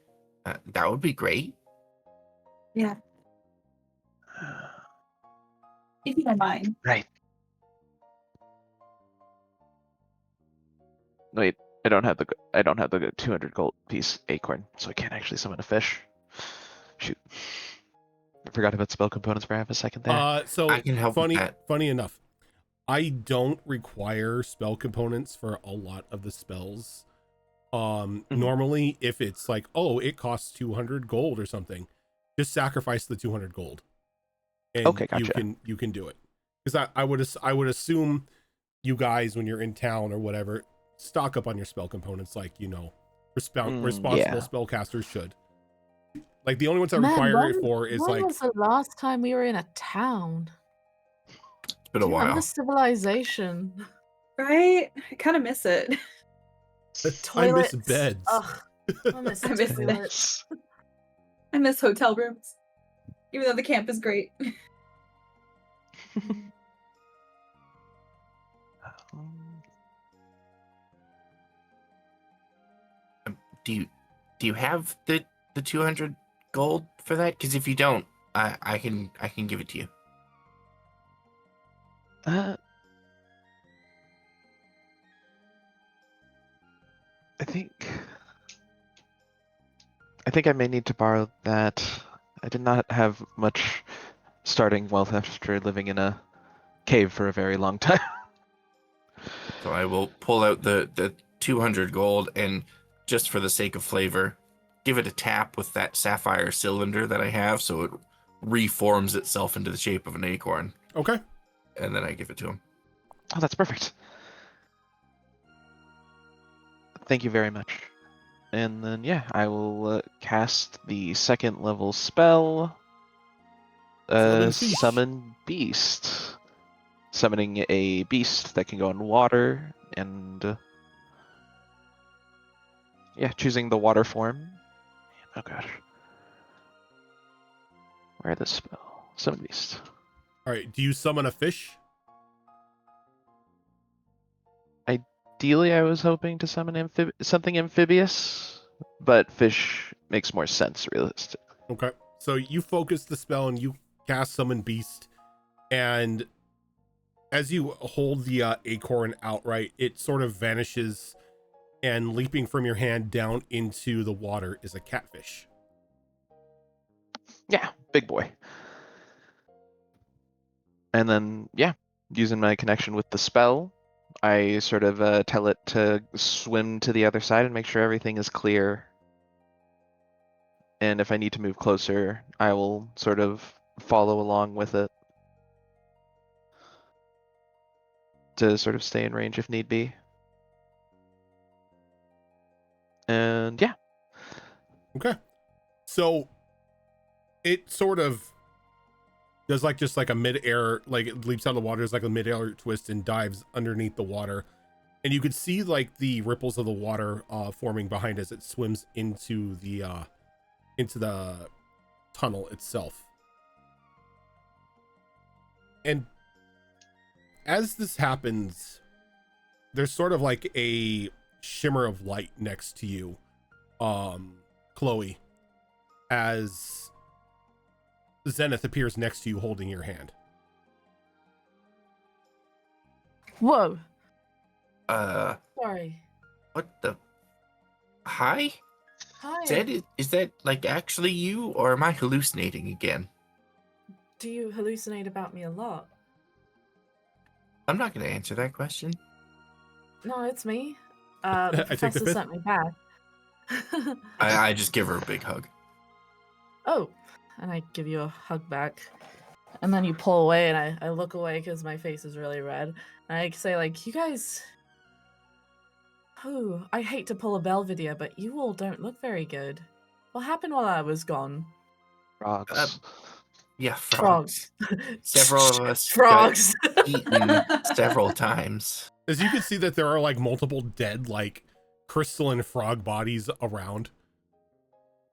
E: that would be great.
D: Yeah. If you don't mind.
B: right. Wait, I don't have the 200 gold piece acorn, so I can't actually summon a fish. Shoot. I forgot about spell components for half a second there.
A: So
E: I can help with that.
A: funny enough, I don't require spell components for a lot of the spells. Normally if it's like, oh, it costs 200 gold or something, just sacrifice the 200 gold and
B: Okay, gotcha.
A: you can do it. Because I would assume you guys, when you're in town or whatever, stock up on your spell components like, you know, responsible
B: yeah.
A: spellcasters should. Like the only ones I
C: Man,
A: require it for is
C: when
A: like,
C: was the last time we were in a town?
E: It's been
C: Do
E: a
C: you remember
E: while.
C: civilization?
D: Right? I kind of miss it.
A: I miss
C: Toilets.
A: beds.
C: Ugh, I miss
D: I miss
C: toilets.
D: I miss hotel rooms, even though the camp is great.
E: Do you have the 200 gold for that? Because if you don't, I can give it to you.
B: I think I may need to borrow that. I did not have much starting wealth after living in a cave for a very long time.
E: So I will pull out the 200 gold and, just for the sake of flavor, give it a tap with that sapphire cylinder that I have so it reforms itself into the shape of an acorn.
A: Okay.
E: And then I give it to him.
B: Oh, that's perfect. Thank you very much. And then, yeah, I will cast the second level spell.
A: Summon Fish.
B: Summon Beast. Summoning a beast that can go in water and... yeah, choosing the water form. Oh gosh. Where the spell? Summon Beast.
A: All right. Do you summon a fish?
B: Ideally, I was hoping to summon something amphibious, but fish makes more sense realistically.
A: Okay. So you focus the spell and you cast summon beast, and as you hold the acorn outright, it sort of vanishes, and leaping from your hand down into the water is a catfish.
B: Yeah, big boy. And then, yeah, using my connection with the spell, I sort of tell it to swim to the other side and make sure everything is clear. And if I need to move closer, I will sort of follow along with it to sort of stay in range if need be. And yeah.
A: Okay. So it sort of does like just like a mid-air, like it leaps out of the water, is like a mid-air twist and dives underneath the water. And you could see like the ripples of the water forming behind as it swims into the tunnel itself. And as this happens, there's sort of like a shimmer of light next to you, Chloe, as Zenith appears next to you holding your hand.
C: Whoa.
E: What
C: Sorry.
E: the? Hi?
C: Hi.
E: Is that like actually you, or am I hallucinating again?
C: Do you hallucinate about me a lot?
E: I'm not going to answer that question.
C: No, it's me. The
A: I take the
C: professor
A: fifth.
C: sent me back.
E: I just give her a big hug.
C: Oh, and I give you a hug back. And then you pull away, and I look away because my face is really red. And I say, like, you guys... Oh, I hate to pull a Belvedere, but you all don't look very good. What happened while I was gone?
B: Frogs.
E: Yeah, frogs.
C: Frogs.
E: Several of us
C: Frogs.
E: got eaten several times.
A: As you can see that there are like multiple dead, like crystalline frog bodies around.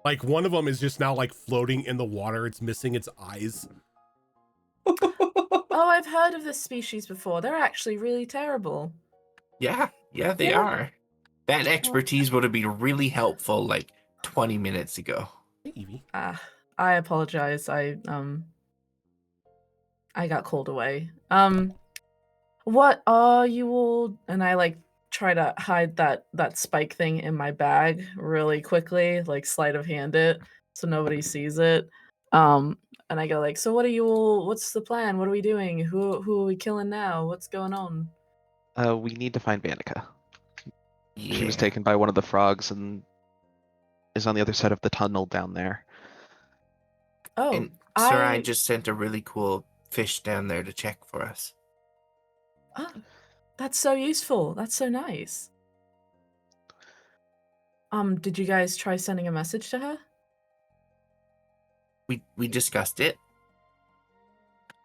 A: Like one of them is just now like floating in the water. It's missing its eyes.
C: Oh, I've heard of this species before. They're actually really terrible.
E: Yeah, they
C: Yeah.
E: are. That expertise would have been really helpful like 20 minutes ago.
A: Hey, Evie.
C: I apologize. I got called away. What are you all? And I like try to hide that spike thing in my bag really quickly, like sleight of hand it so nobody sees it. And I go like, so what are you all? What's the plan? What are we doing? Who are we killing now? What's going on?
B: We need to find Vanica. She was
E: Yeah.
B: taken by one of the frogs and is on the other side of the tunnel down there.
C: Oh,
E: And Sarai just sent a really cool fish down there to check for us.
C: Oh, that's so useful. That's so nice. Did you guys try sending a message to her?
E: We discussed it.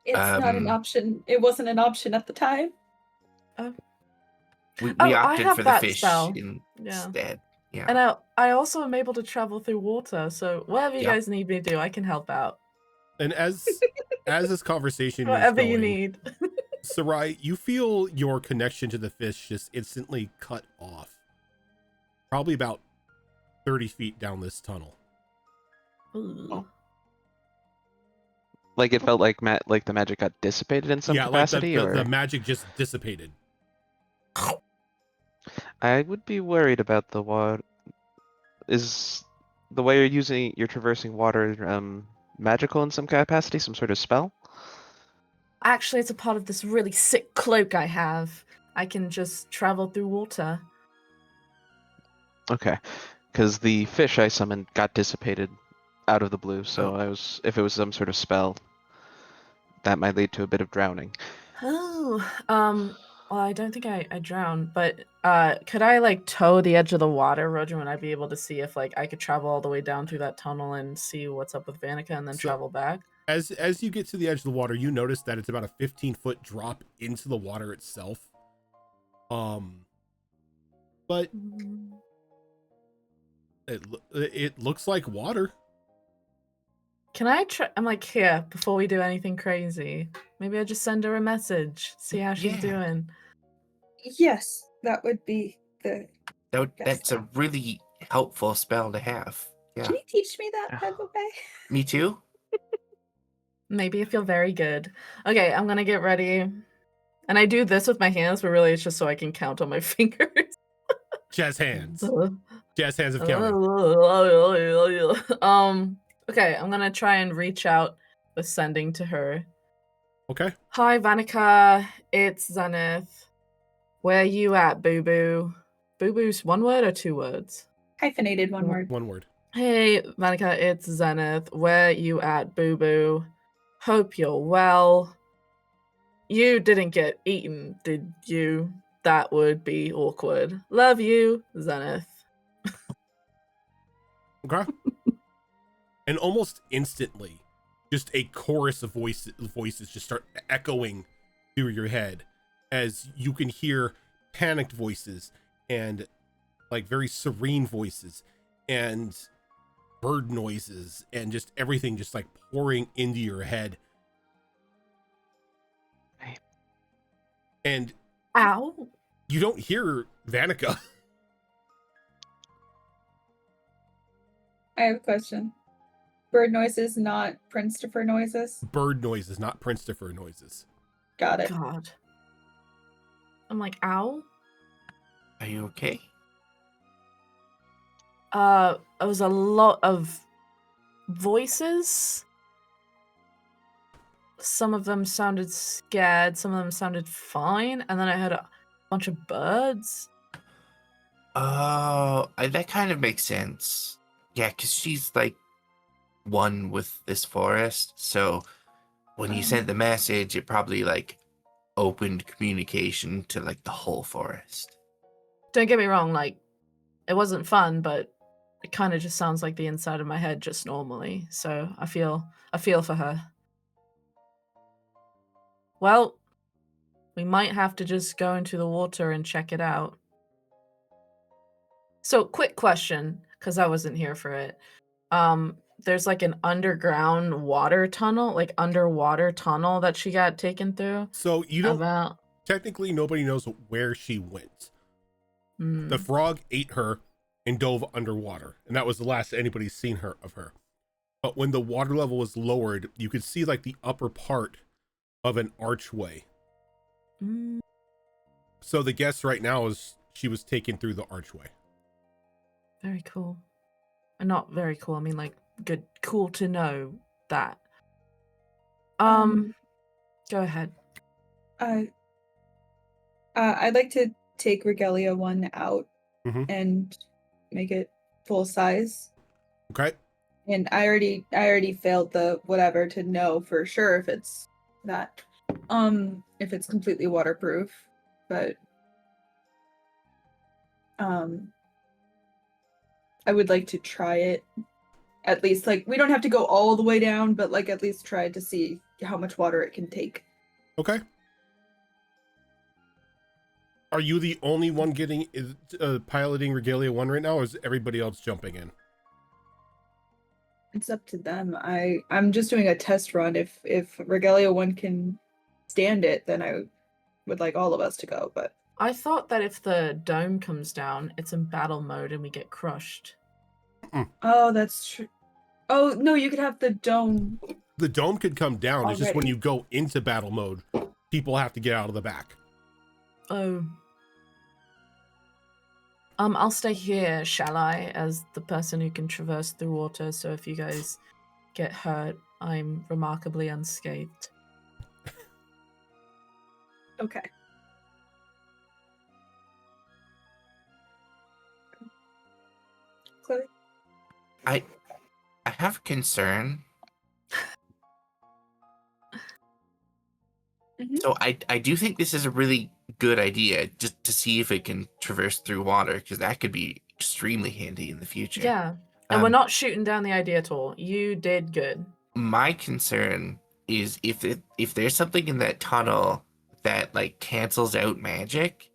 D: It's not an option. It wasn't an option at the time.
E: We
C: I
E: opted
C: have
E: for the
C: that
E: fish
C: spell.
E: instead. Yeah.
C: And I also am able to travel through water, so whatever you
E: Yep.
C: guys need me to do, I can help out.
A: And as this conversation is
C: Whatever
A: going,
C: you need.
A: Sarai, you feel your connection to the fish just instantly cut off. Probably about 30 feet down this tunnel.
C: Ooh.
B: Like it felt like like the magic got dissipated in some capacity,
A: like the
B: or
A: magic just dissipated.
B: I would be worried about the water. Is the way you're traversing water magical in some capacity, some sort of spell?
C: Actually, it's a part of this really sick cloak I have. I can just travel through water.
B: Okay, because the fish I summoned got dissipated out of the blue, so
A: Oh.
B: if it was some sort of spell, that might lead to a bit of drowning.
C: Oh, well, I don't think I drowned, but could I like tow the edge of the water, Roger? Would I be able to see if like I could travel all the way down through that tunnel and see what's up with Vanica and then
A: So-
C: travel back?
A: As you get to the edge of the water, you notice that it's about a 15-foot drop into the water itself. But it looks like water.
C: Can I try? I'm like, here, before we do anything crazy, maybe I just send her a message, see how she's
E: Yeah.
C: doing.
D: Yes, that would be the.
E: That's a really helpful spell to have. Yeah.
D: Can you teach me that, by the way?
E: Me too.
C: Maybe I feel very good. Okay, I'm gonna get ready. And I do this with my hands, but really it's just so I can count on my fingers.
A: Jazz hands.
C: Uh,
A: Jazz hands of counting.
C: Okay, I'm gonna try and reach out with sending to her.
A: Okay.
C: Hi, Vanica. It's Zenith. Where you at, Boo Boo? Boo Boo's one word or two words?
D: Hyphenated one word.
A: One word.
C: Hey, Vanica, it's Zenith. Where you at, Boo Boo? Hope you're well. You didn't get eaten, did you? That would be awkward. Love you, Zenith.
A: Okay. And almost instantly, just a chorus of voices just start echoing through your head as you can hear panicked voices and like very serene voices and bird noises and just everything just like pouring into your head.
B: Right.
A: And
C: Ow.
A: you don't hear Vanica.
D: I have a question. Bird noises, not Prince-topher noises.
A: Bird noises, not Prince-topher noises.
D: Got it.
C: God. I'm like, ow.
E: Are you okay?
C: It was a lot of voices. Some of them sounded scared, some of them sounded fine, and then I heard a bunch of birds.
E: Oh, that kind of makes sense. Yeah, because she's like one with this forest. So when you sent the message, it probably like opened communication to like the whole forest.
C: Don't get me wrong, like, it wasn't fun, but it kind of just sounds like the inside of my head just normally. So I feel for her. Well, we might have to just go into the water and check it out. So, quick question, because I wasn't here for it. There's like an underground water tunnel, like underwater tunnel that she got taken through.
A: So you don't
C: About
A: technically nobody knows where she went.
C: mm,
A: The frog ate her and dove underwater, and that was the last anybody's seen of her. But when the water level was lowered, you could see like the upper part of an archway.
C: mm,
A: So the guess right now is she was taken through the archway.
C: Very cool. Not very cool. I mean, like, good, cool to know that. Go ahead.
D: I'd like to take Regalia 1 out
A: Mhm.
D: and make it full size.
A: Okay.
D: And I already failed the whatever to know for sure if it's that. If it's completely waterproof. But I would like to try it. At least, like, we don't have to go all the way down, but like at least try to see how much water it can take.
A: Okay. Are you the only one getting piloting Regalia 1 right now, or is everybody else jumping in?
D: It's up to them. I'm just doing a test run. If Regalia 1 can stand it, then I would like all of us to go, but
C: I thought that if the dome comes down, it's in battle mode and we get crushed.
D: oh, that's true. Oh, no, you could have the dome.
A: The dome could come down. It's just when
D: Already.
A: you go into battle mode, people have to get out of the back.
C: Oh. I'll stay here, shall I, as the person who can traverse through water, so if you guys get hurt, I'm remarkably unscathed.
D: Okay. Chloe?
E: I have a concern. So I do think this is a really good idea, just to see if it can traverse through water, because that could be extremely handy in the future.
C: Yeah, and we're not shooting down the idea at all. You did good.
E: My concern is if there's something in that tunnel that like cancels out magic,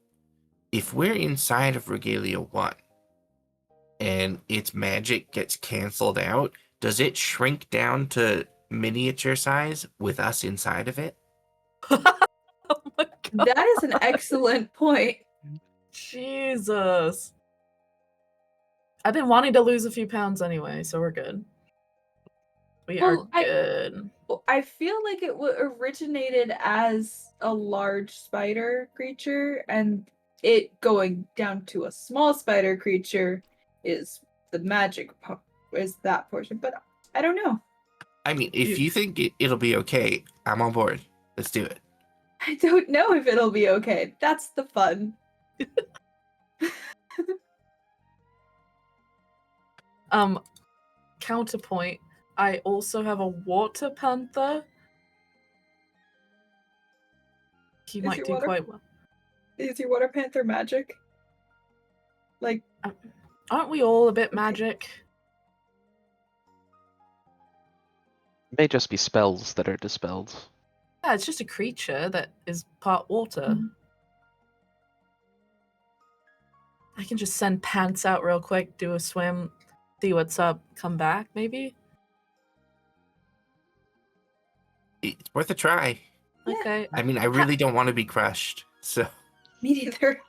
E: if we're inside of Regalia 1 and its magic gets canceled out, does it shrink down to miniature size with us inside of it?
C: Oh my god.
D: That is an excellent point.
C: Jesus. I've been wanting to lose a few pounds anyway, so we're good. We are good.
D: I feel like it originated as a large spider creature, and it going down to a small spider creature is the magic is that portion. But I don't know.
E: I mean, if you think it'll be okay, I'm on board. Let's do it.
D: I don't know if it'll be okay. That's the fun.
C: Counterpoint, I also have a water panther. He
D: Is
C: might
D: your
C: do
D: water-
C: quite well.
D: Is your water panther magic? Like,
C: Aren't we all a bit magic?
B: It may just be spells that are dispelled.
C: Yeah, it's just a creature that is part water.
D: Mhm.
C: I can just send pants out real quick, do a swim, see what's up, come back, maybe?
E: It's worth a try.
D: Yeah.
C: Okay.
E: I mean, I really don't want to be crushed, so
D: me neither.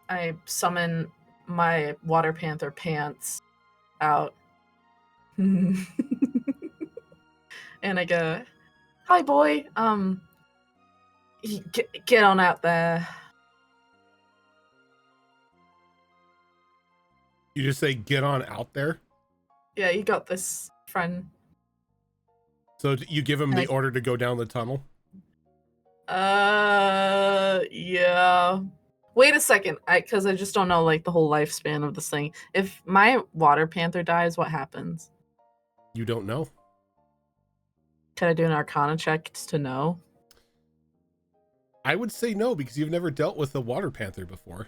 C: I summon my water panther pants out. And I go, "Hi boy, get on out there."
A: You just say, get on out there.
C: Yeah, you got this, friend.
A: So you give him the order to go down the tunnel?
C: Yeah. Wait a second, because I just don't know, like, the whole lifespan of this thing. If my water panther dies, what happens?
A: You don't know.
C: Can I do an arcana check to know?
A: I would say no, because you've never dealt with a water panther before.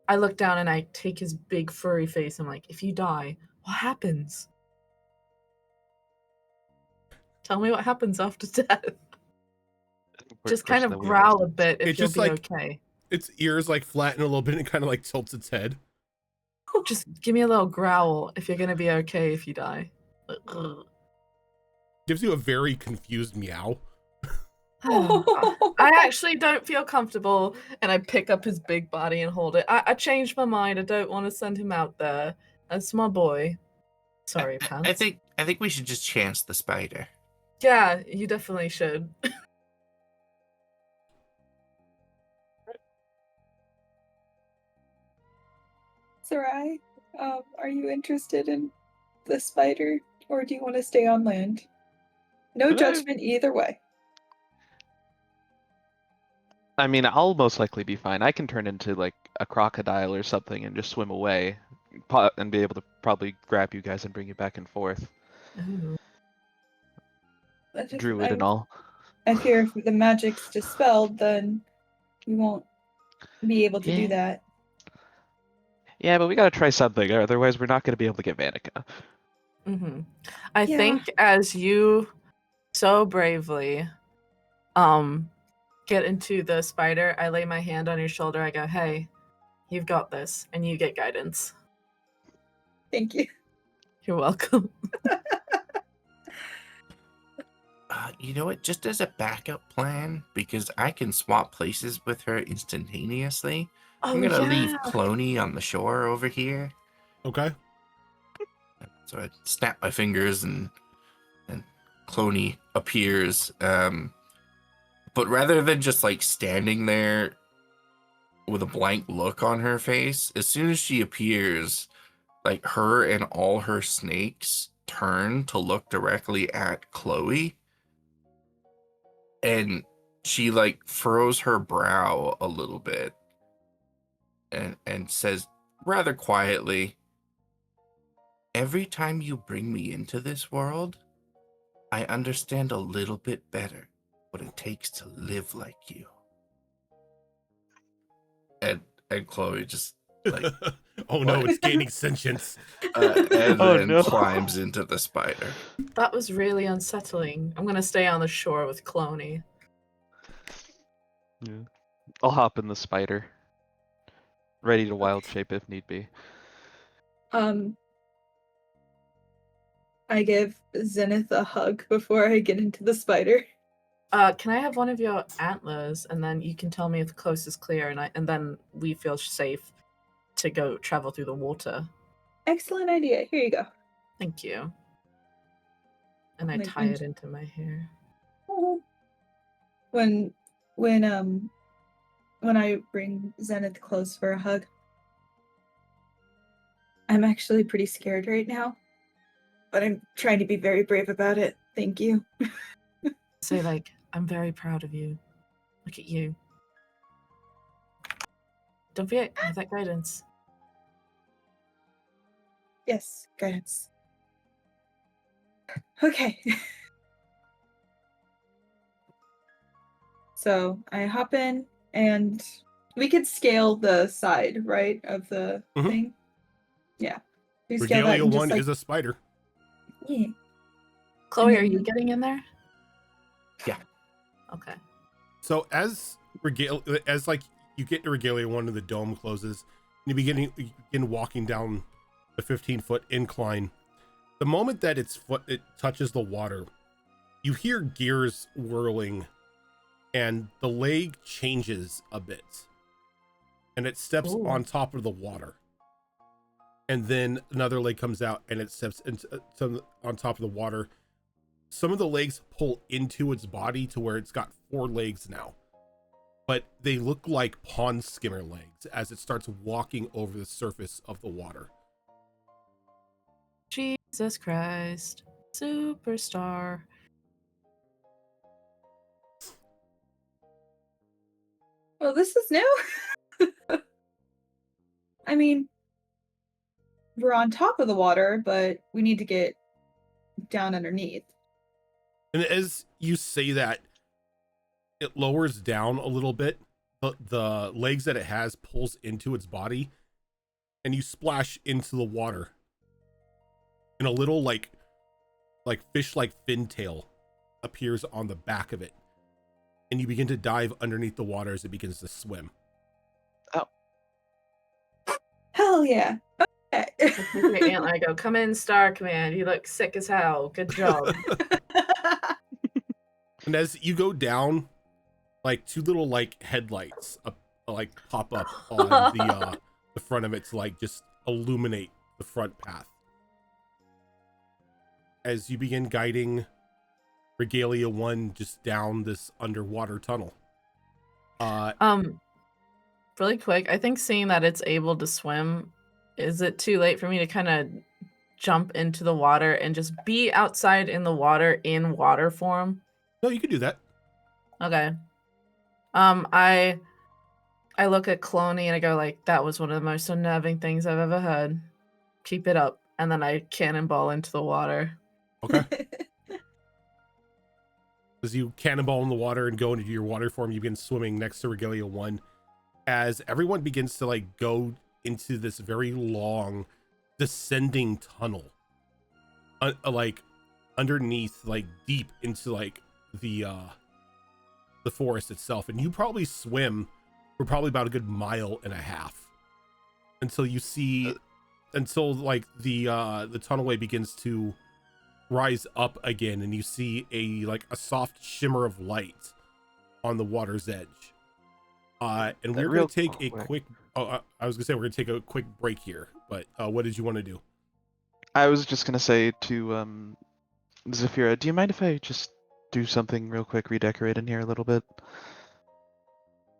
C: I look down and I take his big furry face. I'm like, if you die, what happens? Tell me what happens after death. Just kind of growl a bit if
A: It's
C: you'll
A: just
C: be
A: like-
C: okay.
A: Its ears like flatten a little bit and kind of like tilts its head.
C: Just give me a little growl if you're gonna be okay if you die. Ugh.
A: Gives you a very confused meow.
C: I actually don't feel comfortable, and I pick up his big body and hold it. I changed my mind. I don't want to send him out there. That's my boy. Sorry, Pants.
E: I think we should just chance the spider.
C: Yeah, you definitely should.
D: Sarai, are you interested in the spider, or do you want to stay on land? No judgment either way.
B: I mean, I'll most likely be fine. I can turn into like a crocodile or something and just swim away, and be able to probably grab you guys and bring you back and forth,
C: Ooh.
B: druid and all.
D: I fear if the magic's dispelled, then we won't be able to do
B: Yeah.
D: that.
B: Yeah, but we gotta try something, otherwise we're not gonna be able to get Vanica.
C: Mm-hmm. I
D: Yeah.
C: think as you so bravely get into the spider, I lay my hand on your shoulder. I go, hey, you've got this, and you get guidance.
D: Thank you.
C: You're welcome.
E: You know what? Just as a backup plan, because I can swap places with her instantaneously, I'm gonna leave Cloney on the shore over here.
A: Okay.
E: So I snap my fingers and Cloney appears. But rather than just like standing there with a blank look on her face, as soon as she appears, like her and all her snakes turn to look directly at Chloe. And she like furrows her brow a little bit and says rather quietly, every time you bring me into this world, I understand a little bit better what it takes to live like you. And Chloe just like
A: Oh no, it's gaining sentience.
E: and
B: Oh,
E: then
B: no.
E: climbs into the spider.
C: That was really unsettling. I'm gonna stay on the shore with Cloney.
B: Yeah. I'll hop in the spider, ready to wild shape if need be.
D: I give Zenith a hug before I get into the spider.
C: Can I have one of your antlers, and then you can tell me if the coast is clear, and then we feel safe to go travel through the water.
D: Excellent idea. Here you go.
C: Thank you. And I
D: Like,
C: tie it into my hair.
D: When I bring Zenith close for a hug, I'm actually pretty scared right now, but I'm trying to be very brave about it. Thank you.
C: Say like, I'm very proud of you. Look at you. Don't forget, have that guidance.
D: Yes, guidance. Okay. So I hop in, and we could scale the side, right, of the thing? Yeah. We scale that
A: Regalia
D: and just,
A: 1
D: like,
A: is a spider.
D: yeah.
C: Chloe,
D: And
C: are you
D: then-
C: getting in there?
E: Yeah.
C: Okay.
A: So as like you get to Regalia 1 and the dome closes, and you begin walking down the 15-foot incline. The moment that it touches the water, you hear gears whirling, and the leg changes a bit, and it steps
C: Ooh.
A: on top of the water. And then another leg comes out, and it steps on top of the water. Some of the legs pull into its body to where it's got 4 legs now, but they look like pond skimmer legs as it starts walking over the surface of the water.
C: Jesus Christ. Superstar.
D: Well, this is new. I mean, we're on top of the water, but we need to get down underneath.
A: And as you say that, it lowers down a little bit. The legs that it has pulls into its body, and you splash into the water. And a little like fish-like fin tail appears on the back of it. And you begin to dive underneath the water as it begins to swim.
D: Hell yeah. Okay.
C: I go, come in, Star Command. You look sick as hell. Good job.
A: And as you go down, like 2 little like headlights like pop up on the front of it to like just illuminate the front path. As you begin guiding Regalia 1 just down this underwater tunnel.
C: Really quick, I think seeing that it's able to swim is it too late for me to kind of jump into the water and just be outside in the water in water form?
A: No, you could do that.
C: Okay. I look at Cloney and I go like, that was one of the most unnerving things I've ever heard. Keep it up. And then I cannonball into the water.
A: Okay. As you cannonball in the water and go into your water form, you begin swimming next to Regalia 1 as everyone begins to like go into this very long descending tunnel, like underneath, like deep into like the forest itself. And you probably swim for probably about a good 1.5 miles until you see, until like the tunnelway begins to rise up again, and you see a soft shimmer of light on the water's edge. And we're going to take a quick, I was gonna say we're gonna take a quick break here, but what did you want to do?
B: I was just gonna say to Zafira, do you mind if I just do something real quick, redecorate in here a little bit?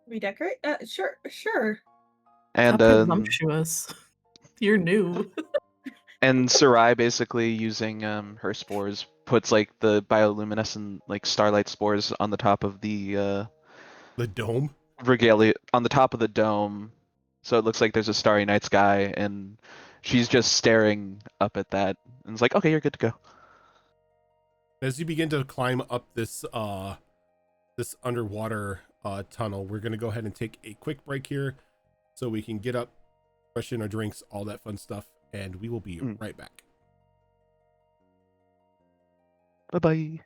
D: Redecorate? Sure.
C: How
B: And
C: presumptuous. You're new.
B: and Sarai basically using her spores puts like the bioluminescent like starlight spores on the top of the
A: dome
B: regalia, on the top of the dome, so it looks like there's a starry night sky, and she's just staring up at that and it's like, okay, you're good to go.
A: As you begin to climb up this this underwater tunnel, we're going to go ahead and take a quick break here so we can get up, freshen our drinks, all that fun stuff, and we will be right back.
B: Bye-bye.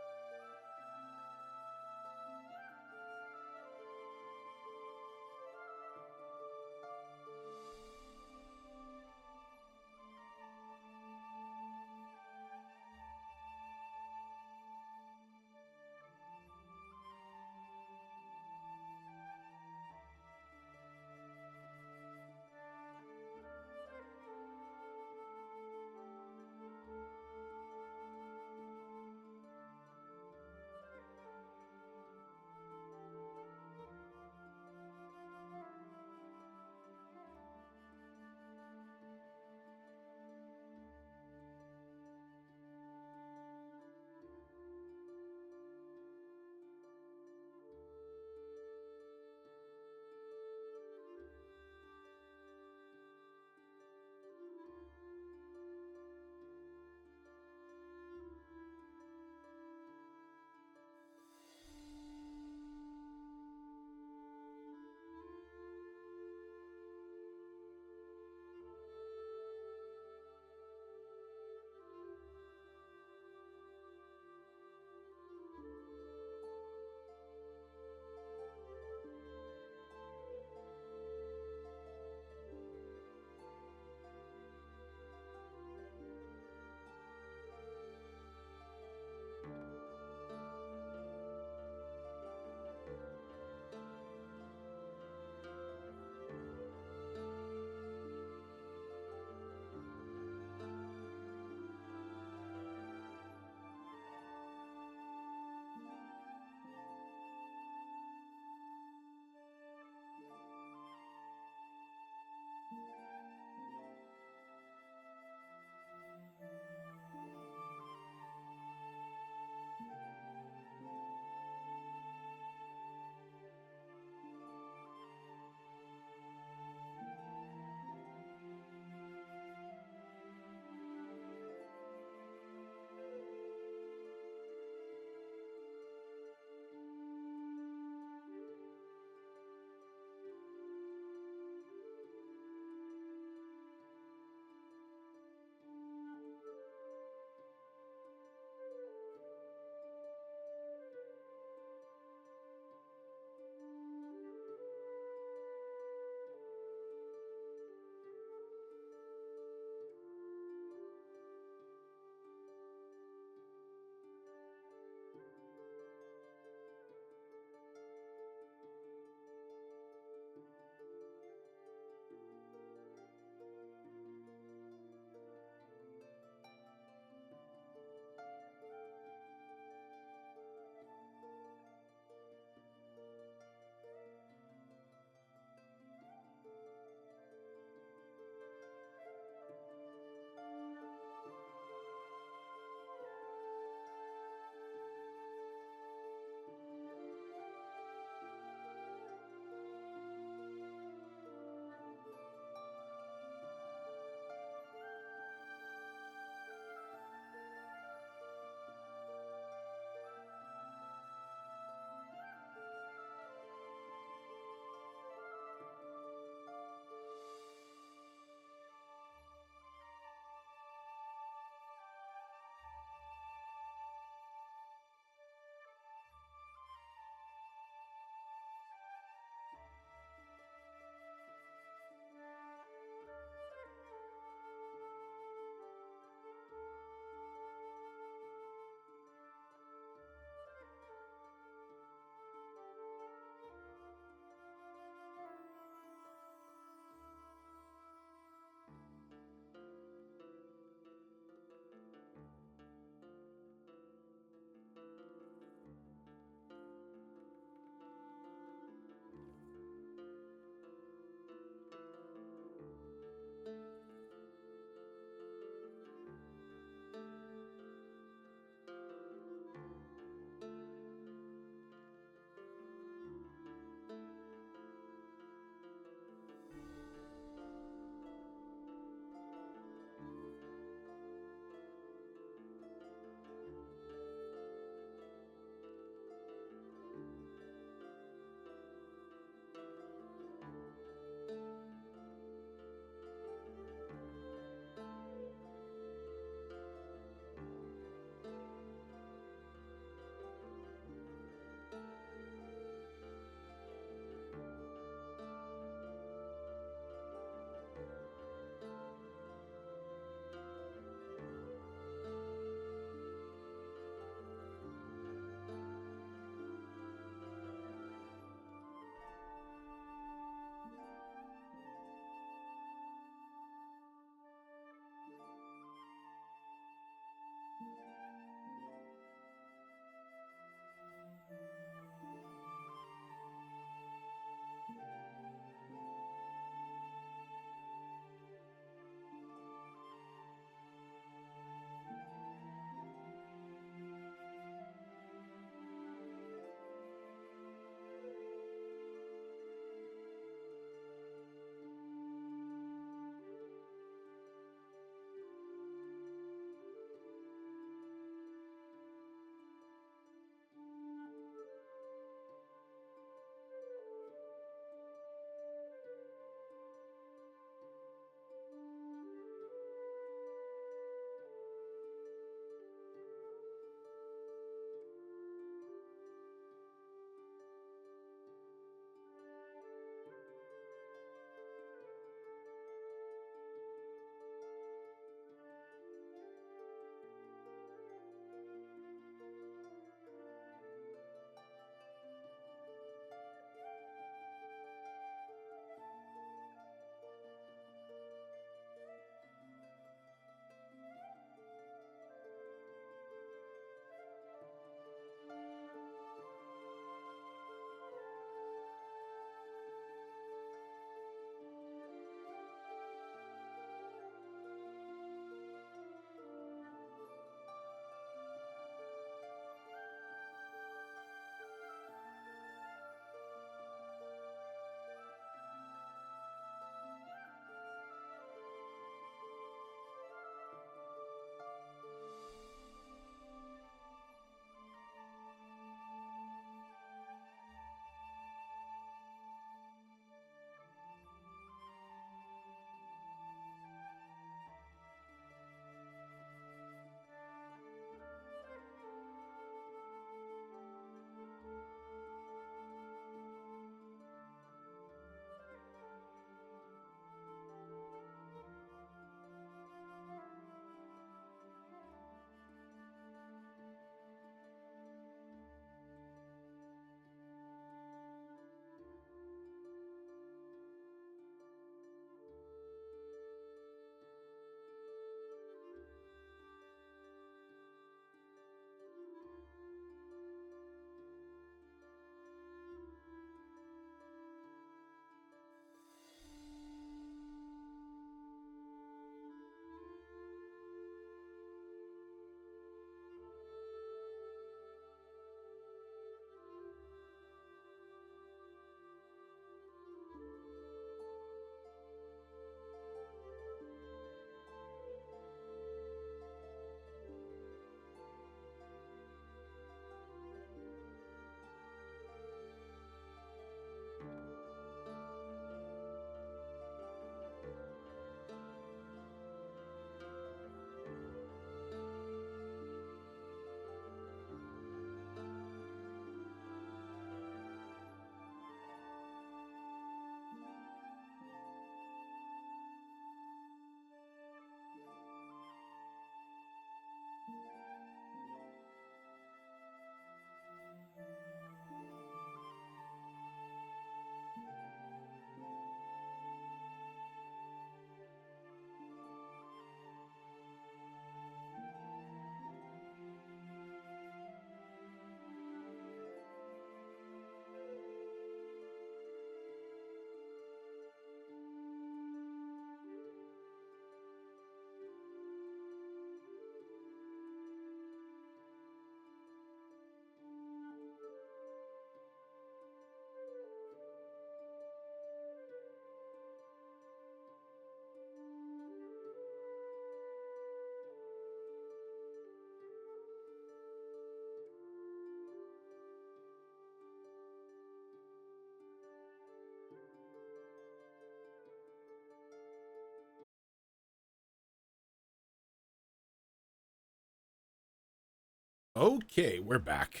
A: Okay, we're back.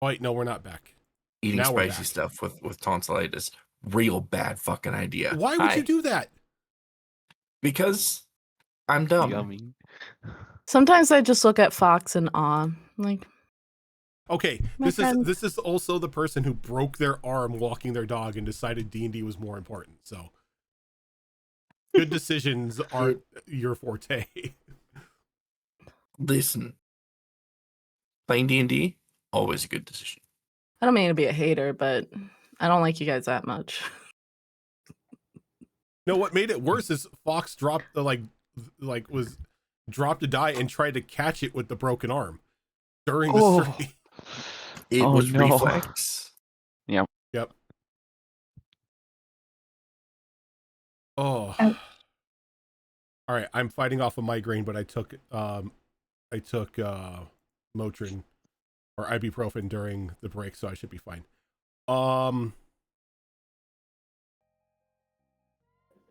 A: Oh, wait, no, we're not back.
E: Eating
A: Now we're
E: spicy
A: back.
E: stuff with tonsillitis. Real bad fucking idea.
A: Why would
E: Hi.
A: you do that?
E: Because I'm dumb.
B: Yummy.
C: Sometimes I just look at Fox in awe. Like,
A: Okay,
C: My friend.
A: this is also the person who broke their arm walking their dog and decided D&D was more important. So good decisions aren't your forte.
E: Listen, playing D&D, always a good decision.
C: I don't mean to be a hater, but I don't like you guys that much.
A: No, what made it worse is Fox dropped the dropped a die and tried to catch it with the broken arm during the
B: Oh.
A: stream.
E: It
B: Oh,
E: was
B: no.
E: reflex.
A: Yep. Oh.
D: Ouch.
A: All right, I'm fighting off a migraine, but I took Motrin or ibuprofen during the break, so I should be fine.
C: I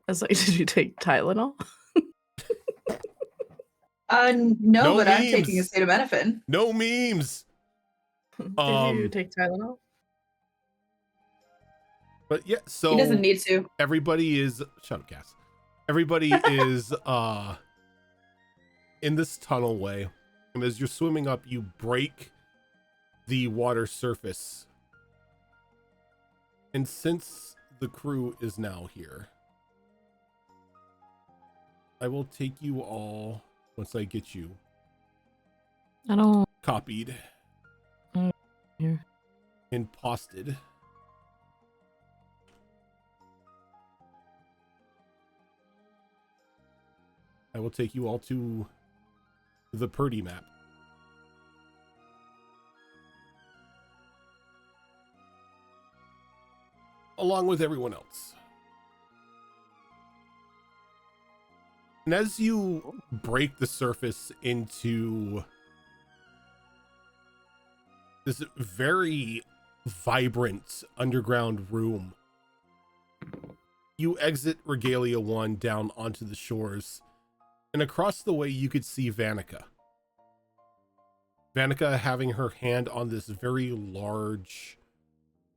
C: was like, did you take Tylenol?
D: No,
A: No
D: but I'm taking
A: memes.
D: acetaminophen.
A: No memes.
C: Did you take Tylenol?
A: But yeah, so
D: He doesn't need to.
A: everybody is shut up, Cass. Everybody is in this tunnel way, and as you're swimming up, you break the water surface. And since the crew is now here, I will take you all once I get you
C: I don't.
A: copied
C: Here.
A: and posted. I will take you all to the Purdy map. Along with everyone else. And as you break the surface into this very vibrant underground room, you exit Regalia 1 down onto the shores, and across the way you could see Vanica. Vanica having her hand on this very large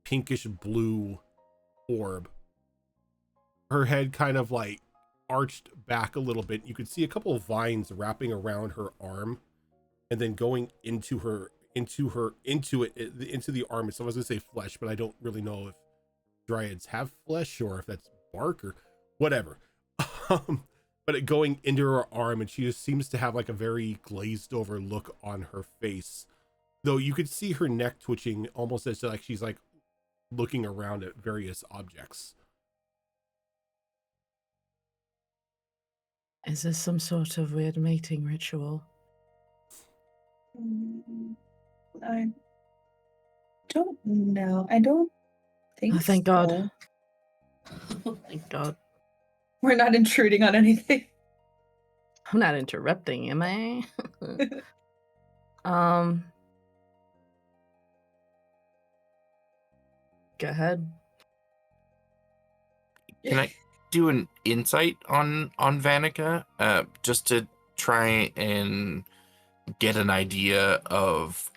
A: pinkish blue orb. Her head kind of like arched back a little bit. You could see a couple of vines wrapping around her arm and then going into the arm itself. I was gonna say flesh, but I don't really know if dryads have flesh or if that's bark or whatever. But it going into her arm, and she just seems to have like a very glazed over look on her face, though you could see her neck twitching almost as like she's like looking around at various objects.
C: Is this some sort of weird mating ritual?
D: I don't know. I don't think
C: Oh, thank
D: so.
C: God. Oh, thank God.
D: We're not intruding on anything.
C: I'm not interrupting, am I? Go ahead.
E: Can I do an insight on Vanica? Just to try and get an idea of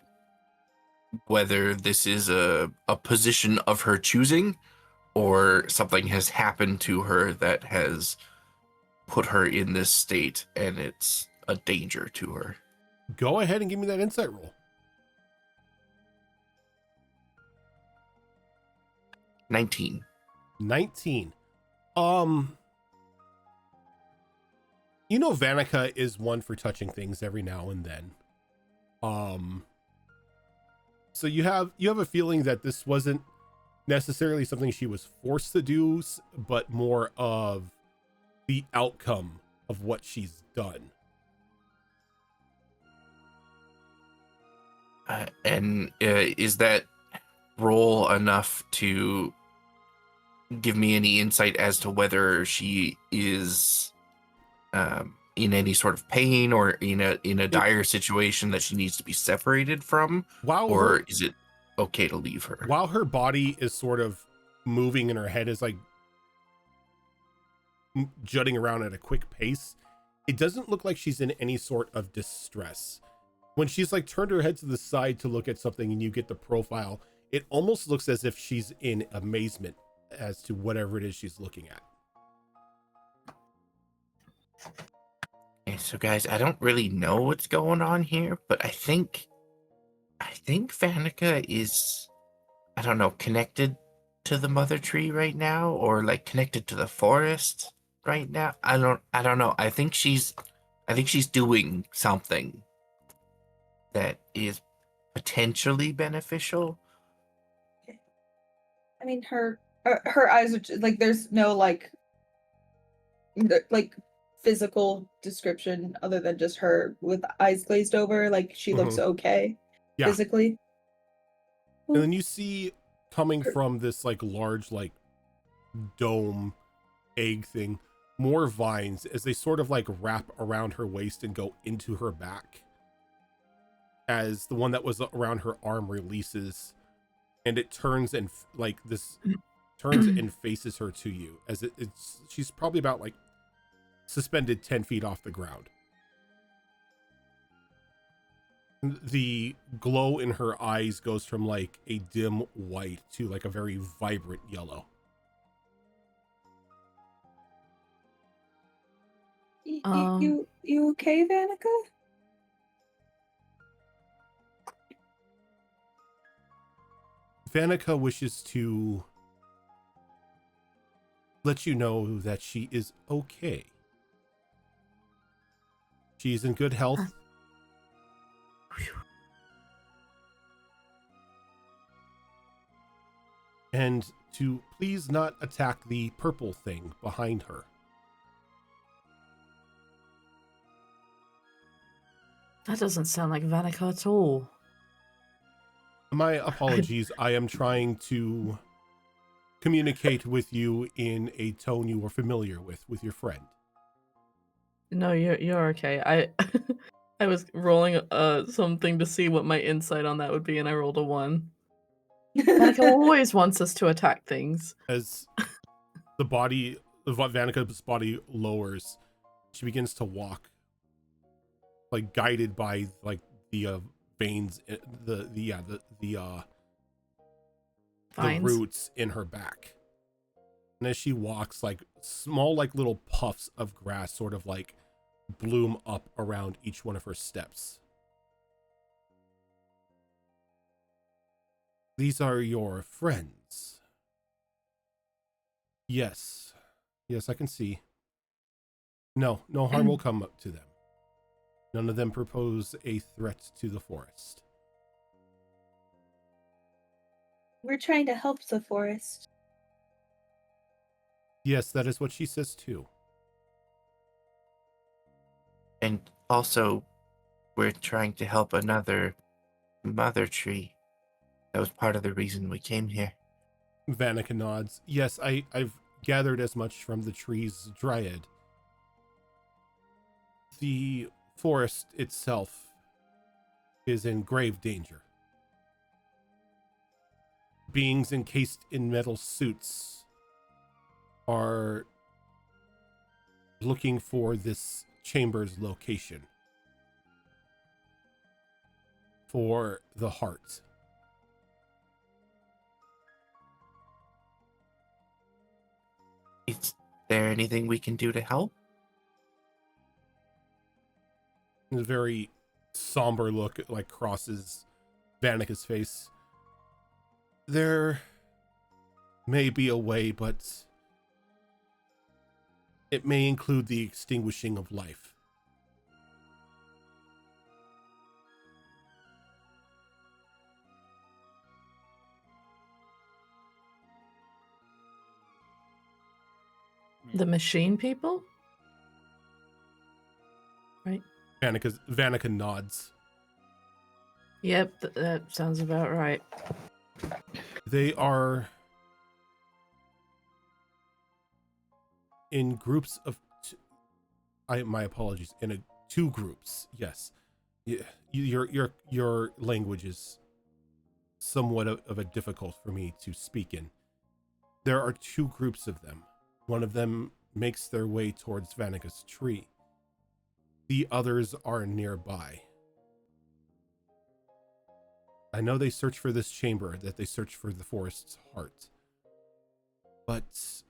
E: whether this is a position of her choosing or something has happened to her that has put her in this state and it's a danger to her.
A: Go ahead and give me that insight roll.
E: 19.
A: 19. You know, Vanica is one for touching things every now and then. So you have a feeling that this wasn't necessarily something she was forced to do, but more of the outcome of what she's done.
E: Is that roll enough to give me any insight as to whether she is in any sort of pain or in a dire situation that she needs to be separated from, or is it okay to leave her?
A: While her body is sort of moving and her head is like jutting around at a quick pace, it doesn't look like she's in any sort of distress. when she's like turned her head to the side to look at something and you get the profile, it almost looks as if she's in amazement as to whatever it is she's looking at.
E: Okay, so guys, I don't really know what's going on here, but I think Vanica is, I don't know, connected to the mother tree right now, or like connected to the forest right now. I don't know. I think she's doing something that is potentially beneficial.
D: I mean, her eyes are like, there's no like physical description other than just her with eyes glazed over. Like she looks okay physically.
A: And then you see coming from this like large like dome egg thing, more vines as they sort of like wrap around her waist and go into her back, as the one that was around her arm releases and it turns and like this turns and faces her to you as she's probably about like suspended 10 feet off the ground. The glow in her eyes goes from like a dim white to like a very vibrant yellow.
D: You okay, Vanica?
A: Vanica wishes to let you know that she is okay. She's in good health. And to please not attack the purple thing behind her.
C: That doesn't sound like Vanica at all.
A: My apologies. I am trying to communicate with you in a tone you are familiar with your friend.
C: No, you're okay. I was rolling something to see what my insight on that would be, and I rolled a 1. Vanica always wants us to attack things.
A: As the body of Vanica's body lowers, she begins to walk, like guided by like the veins, the roots in her back. And as she walks, like small like little puffs of grass sort of like bloom up around each one of her steps. These are your friends. Yes, I can see. No harm will come up to them. None of them propose a threat to the forest.
D: We're trying to help the forest.
A: Yes, that is what she says too.
E: And also, we're trying to help another mother tree. That was part of the reason we came here.
A: Vanica nods. Yes, I've gathered as much from the tree's dryad. The forest itself is in grave danger. Beings encased in metal suits are looking for this chamber's location for the heart.
E: Is there anything we can do to help?
A: A very somber look like crosses Vanica's face. There may be a way, but it may include the extinguishing of life.
C: The machine people? Right?
A: Vanica nods.
C: Yep, that sounds about right.
A: They are in groups of my apologies, in two groups. Yes. Your language is somewhat of a difficult for me to speak in. There are two groups of them. One of them makes their way towards Vanica's tree. The others are nearby. I know they search for this chamber, that they search for the forest's heart. But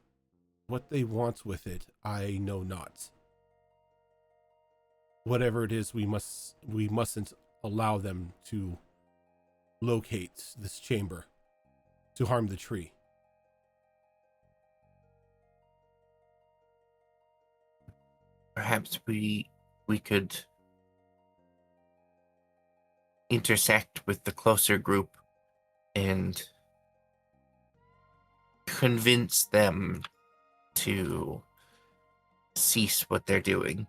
A: what they want with it, I know not. Whatever it is, we mustn't allow them to locate this chamber to harm the tree.
E: Perhaps we could intersect with the closer group and convince them to cease what they're doing,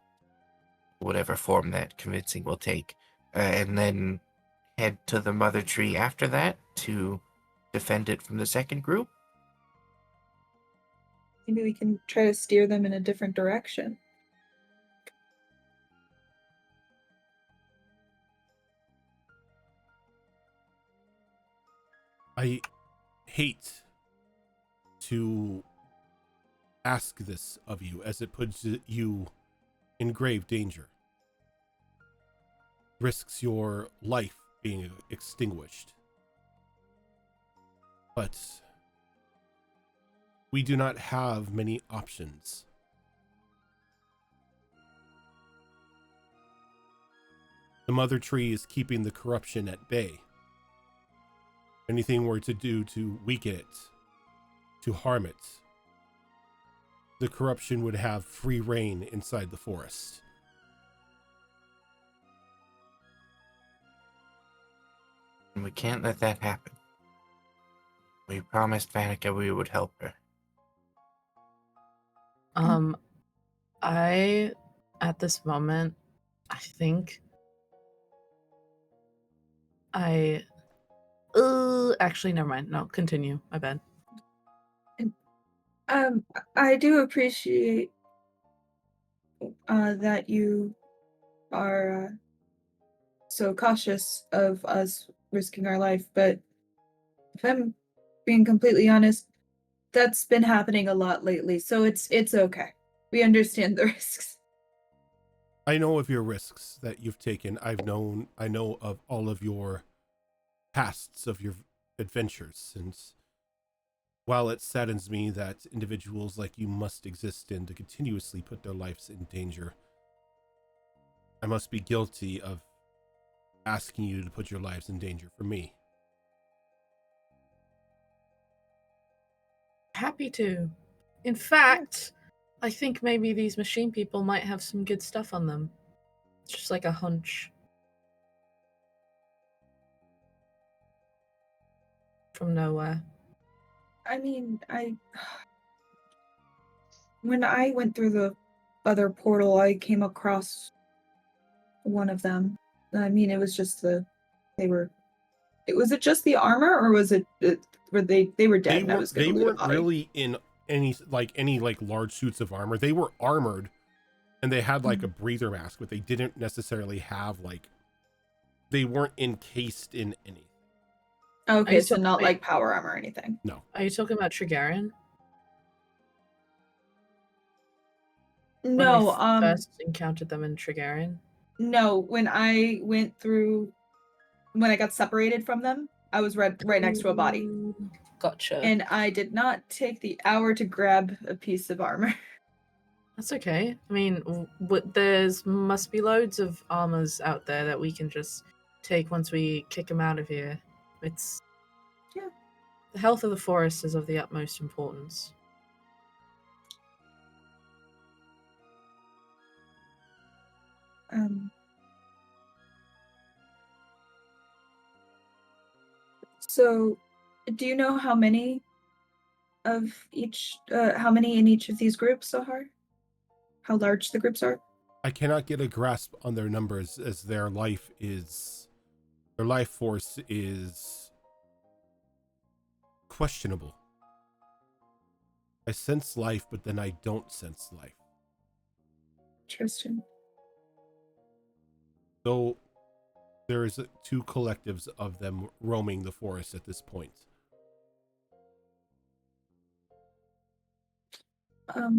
E: whatever form that convincing will take, and then head to the mother tree after that to defend it from the second group.
D: Maybe we can try to steer them in a different direction.
A: I hate to ask this of you, as it puts you in grave danger. Risks your life being extinguished. But we do not have many options. The mother tree is keeping the corruption at bay. Anything we're to do to weaken it, to harm it, the corruption would have free reign inside the forest.
E: And we can't let that happen. We promised Vanica we would help her.
C: At this moment, I think actually, never mind. No, continue. My bad.
D: I do appreciate that you are so cautious of us risking our life, but if I'm being completely honest, that's been happening a lot lately, so it's okay. We understand the risks.
A: I know of your risks that you've taken. I know of all of your pasts, of your adventures, and while it saddens me that individuals like you must exist and to continuously put their lives in danger, I must be guilty of asking you to put your lives in danger for me.
C: Happy to. In fact, I think maybe these machine people might have some good stuff on them. It's just like a hunch. From nowhere.
D: I mean, when I went through the other portal, I came across one of them. I mean, it was just was it just the armor, or was it were they were dead and I was going to loot a
A: weren't
D: body?
A: really in any large suits of armor. They were armored and they had like a breather mask, but they didn't necessarily have they weren't encased in anything.
D: Okay, so not like power armor or anything.
A: No.
C: Are you talking about Trigarian?
D: No,
C: when we first encountered them in Trigarian?
D: No, when I got separated from them, I was right next to a body.
C: Gotcha.
D: And I did not take the hour to grab a piece of armor.
C: That's okay. I mean, there's must be loads of armors out there that we can just take once we kick them out of here.
D: Yeah.
C: The health of the forest is of the utmost importance.
D: So, do you know how many in each of these groups are? How large the groups are?
A: I cannot get a grasp on their numbers, as their life force is questionable. I sense life, but then I don't sense life.
D: Interesting.
A: So there's 2 collectives of them roaming the forest at this point.
D: I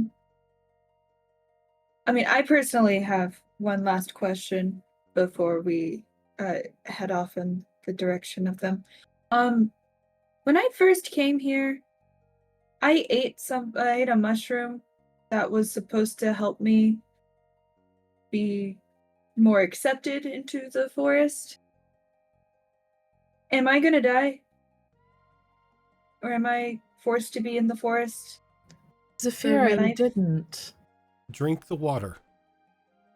D: mean, I personally have one last question before we head off and the direction of them. When I first came here, I ate a mushroom that was supposed to help me be more accepted into the forest. Am I gonna die? Or am I forced to be in the forest?
C: Zafira, you
D: life?
C: didn't.
A: Drink the water.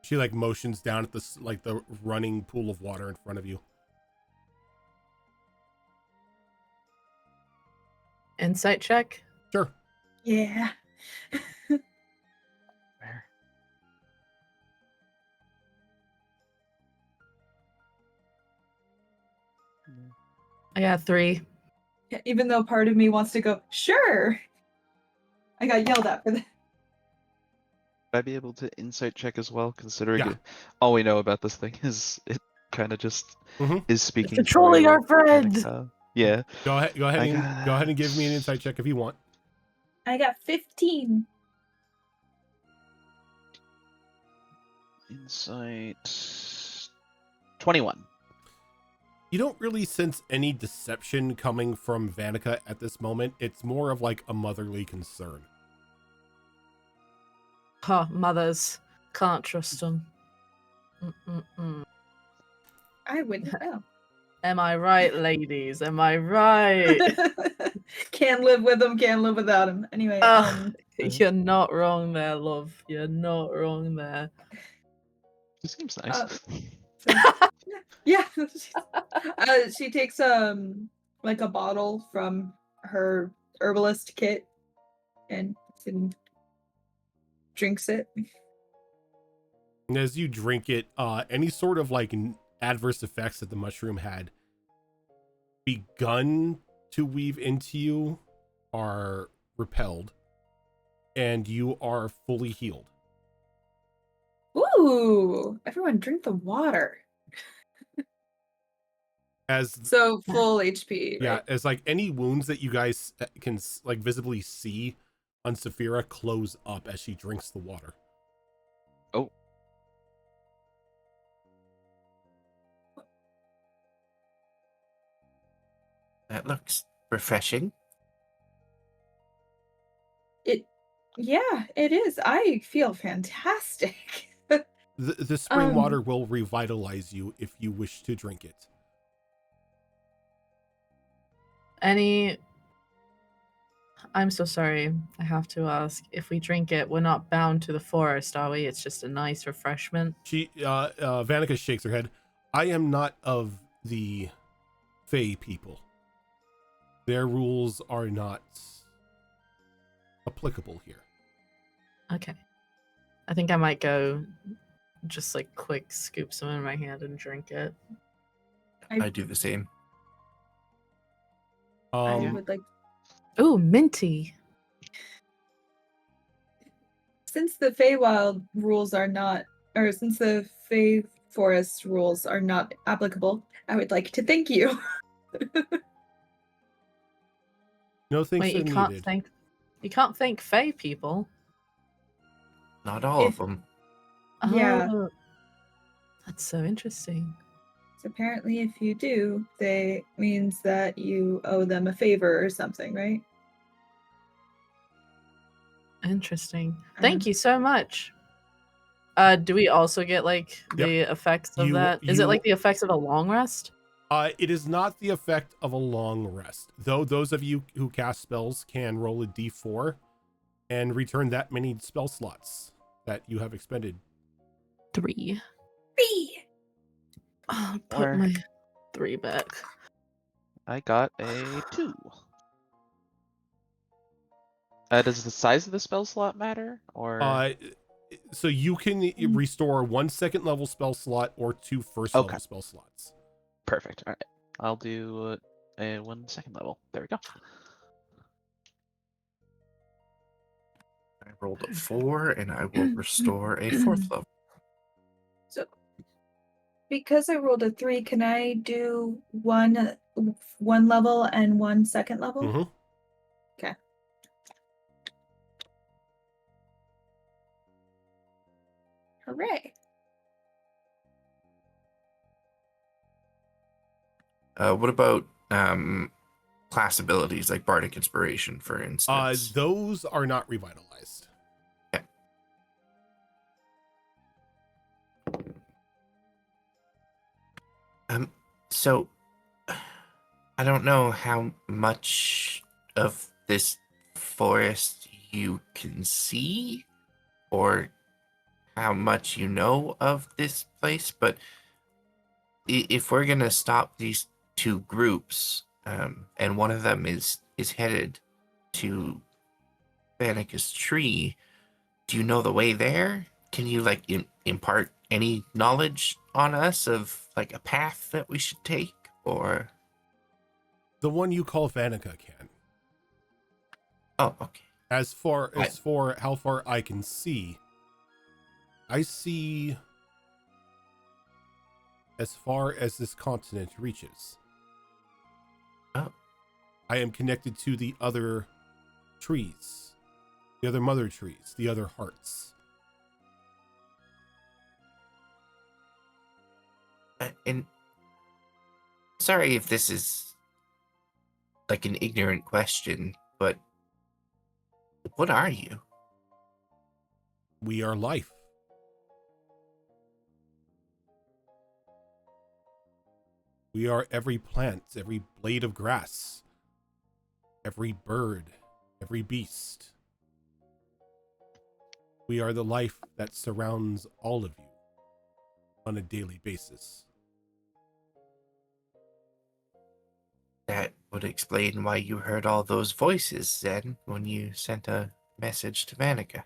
A: She like motions down at the running pool of water in front of you.
C: Insight check.
A: Sure.
D: Yeah.
B: Where?
C: I got 3.
D: Yeah, even though part of me wants to go, sure. I got yelled at for that.
B: Would I be able to insight check as well, considering
A: Yeah.
B: all we know about this thing is it kind of just
A: Mhm.
B: is speaking.
C: Controlling
B: through
C: our friend!
B: Venica. Yeah.
A: Go ahead. Go ahead
B: I
A: and give me an insight check if you want.
D: I got 15.
B: Insight 21.
A: You don't really sense any deception coming from Vanica at this moment. It's more of like a motherly concern.
C: Huh, mothers. Can't trust them. Mm-mm-mm.
D: I wouldn't know.
C: Am I right, ladies? Am I right?
D: Can't live with them, can't live without them. Anyway,
C: You're not wrong there, love. You're not wrong there.
B: This seems nice.
D: yeah. She takes like a bottle from her herbalist kit and drinks it.
A: And as you drink it, any sort of like adverse effects that the mushroom had begun to weave into you are repelled, and you are fully healed.
D: Ooh, everyone drink the water. So full HP.
A: Yeah,
D: right?
A: as like any wounds that you guys can like visibly see on Saphira close up as she drinks the water.
B: Oh.
E: That looks refreshing.
D: Yeah, it is. I feel fantastic.
A: The spring water will revitalize you if you wish to drink it.
C: I'm so sorry. I have to ask. If we drink it, we're not bound to the forest, are we? It's just a nice refreshment.
A: Vanica shakes her head. I am not of the Fey people. Their rules are not applicable here.
C: Okay. I think I might go just like quick scoop some in my hand and drink it.
E: I do the same.
D: I would like.
C: Ooh, minty.
D: Since the Feywild rules are not, or since the Fey Forest rules are not applicable, I would like to thank you.
A: No thanks
C: Wait,
A: are
C: you can't
A: needed.
C: thank Fey people.
E: Not all of them.
D: Yeah.
C: Oh, that's so interesting.
D: So apparently, if you do, they means that you owe them a favor or something, right?
C: Interesting. Thank you so much. Do we also get like the effects of that? Is it like the effects of a long rest?
A: It is not the effect of a long rest, though those of you who cast spells can roll a d4 and return that many spell slots that you have expended.
C: 3. I'll put
B: Or-
C: my 3 back.
B: I got a 2. Does the size of the spell slot matter? Or
A: So you can restore 1 second level spell slot or 2 first level spell slots.
B: perfect. All right, I'll do a 1 second level. There we go.
E: I rolled a 4, and I will restore a 4th level.
D: So, because I rolled a 3, can I do one level and 1 second level?
A: Mm-hmm.
D: Okay. Hooray!
E: What about class abilities like Bardic Inspiration, for instance?
A: Those are not revitalized.
E: Okay. So I don't know how much of this forest you can see or how much you know of this place, but if we're gonna stop these two groups, and one of them is headed to Vanica's tree, do you know the way there? Can you like impart any knowledge on us of like a path that we should take, or?
A: The one you call Vanica can.
E: Oh, okay.
A: As for how far I can see, I see as far as this continent reaches.
E: Oh.
A: I am connected to the other trees, the other mother trees, the other hearts.
E: And sorry if this is like an ignorant question, but what are you?
A: We are life. We are every plant, every blade of grass, every bird, every beast. We are the life that surrounds all of you on a daily basis.
E: That would explain why you heard all those voices then when you sent a message to Vanica.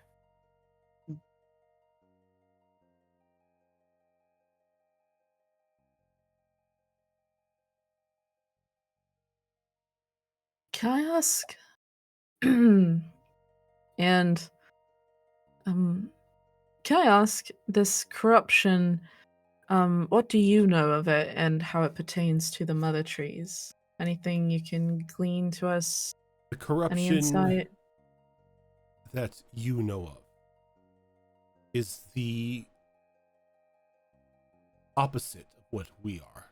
C: Can I ask? and can I ask this corruption? What do you know of it and how it pertains to the mother trees? Anything you can glean to us?
A: The
C: Any
A: corruption
C: insight?
A: that you know of is the opposite of what we are.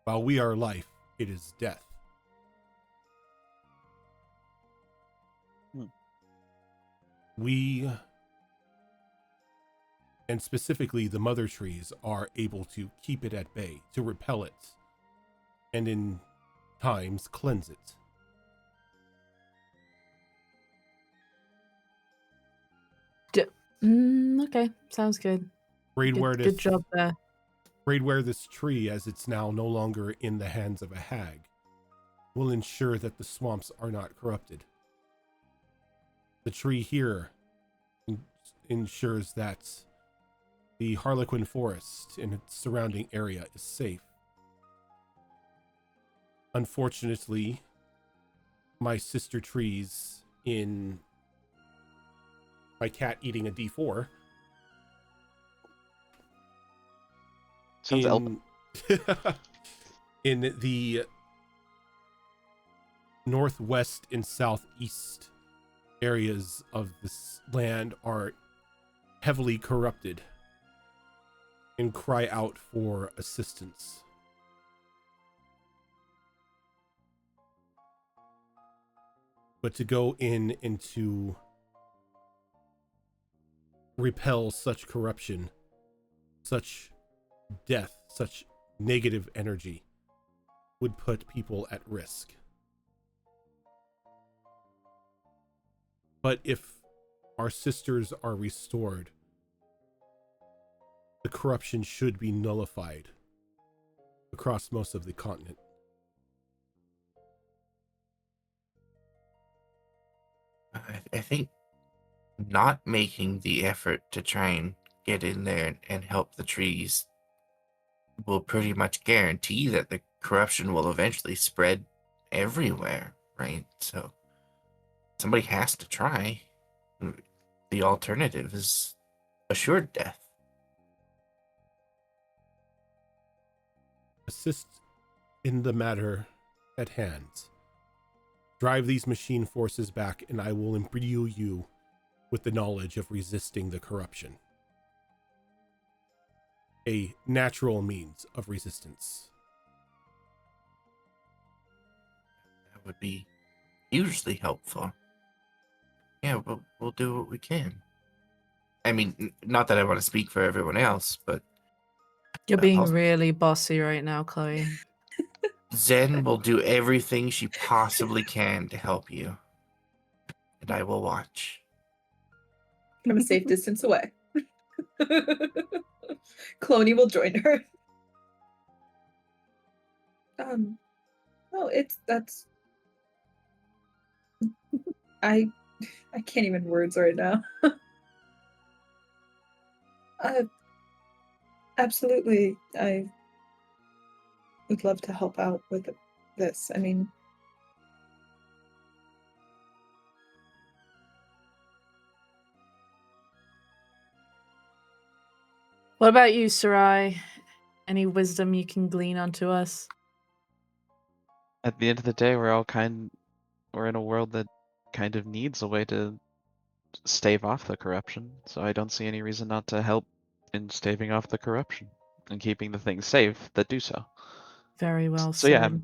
A: While we are life, it is death. We, and specifically the mother trees, are able to keep it at bay, to repel it, and in times cleanse it.
C: Okay, sounds good. Good job there.
A: Raid where this tree, as it's now no longer in the hands of a hag, will ensure that the swamps are not corrupted. The tree here ensures that the Harlequin Forest and its surrounding area is safe. Unfortunately, my sister trees in my cat eating a D4
B: Sounds elven.
A: in the northwest and southeast areas of this land are heavily corrupted and cry out for assistance. But to go in and to repel such corruption, such death, such negative energy would put people at risk. But if our sisters are restored, the corruption should be nullified across most of the continent.
E: I think not making the effort to try and get in there and help the trees will pretty much guarantee that the corruption will eventually spread everywhere, right? So somebody has to try. The alternative is assured death.
A: Assist in the matter at hand. Drive these machine forces back, and I will imbue you with the knowledge of resisting the corruption. A natural means of resistance.
E: would be hugely helpful. Yeah, we'll do what we can. I mean, not that I want to speak for everyone else, but
C: You're being
E: I'll-
C: really bossy right now, Chloe.
E: Zen will do everything she possibly can to help you. And I will watch.
D: I'm a safe distance away. Cloney will join her. No, that's I can't even words right now. Absolutely. I would love to help out with this. I mean,
C: What about you, Sarai? Any wisdom you can glean onto us?
B: At the end of the day, we're in a world that kind of needs a way to stave off the corruption. So I don't see any reason not to help in staving off the corruption and keeping the things safe that do so.
C: Very well
B: So
C: said.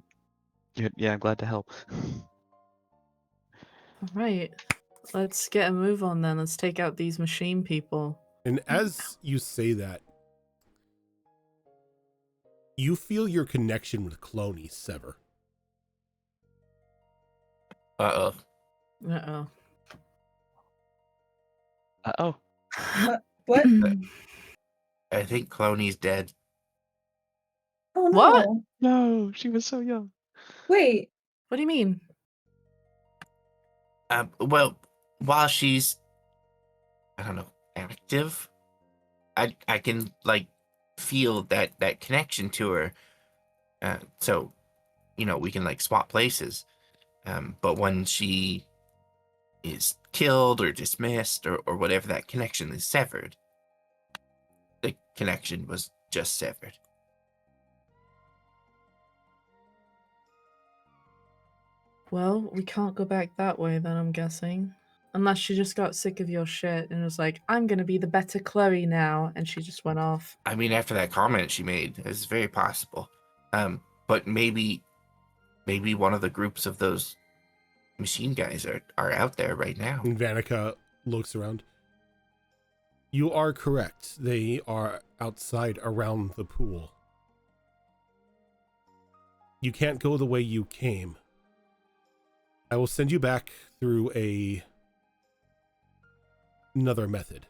B: yeah, I'm glad to help.
C: All right. Let's get a move on then. Let's take out these machine people.
A: And as you say that, you feel your connection with Cloney sever.
E: Uh-oh.
C: Uh-oh.
B: Uh-oh.
D: what?
E: I think Cloney's dead.
D: Oh no.
C: What?
B: No, she was so young.
D: Wait.
C: What do you mean?
E: Well, while she's, I don't know, active, I can like feel that connection to her. So, we can like swap places. But when she is killed or dismissed or whatever, that connection is severed. The connection was just severed.
C: Well, we can't go back that way then, I'm guessing. Unless she just got sick of your shit and was like, I'm gonna be the better Chloe now, and she just went off.
E: I mean, after that comment she made, it's very possible. But maybe one of the groups of those machine guys are out there right now.
A: And Vanica looks around. You are correct. They are outside around the pool. You can't go the way you came. I will send you back through another method.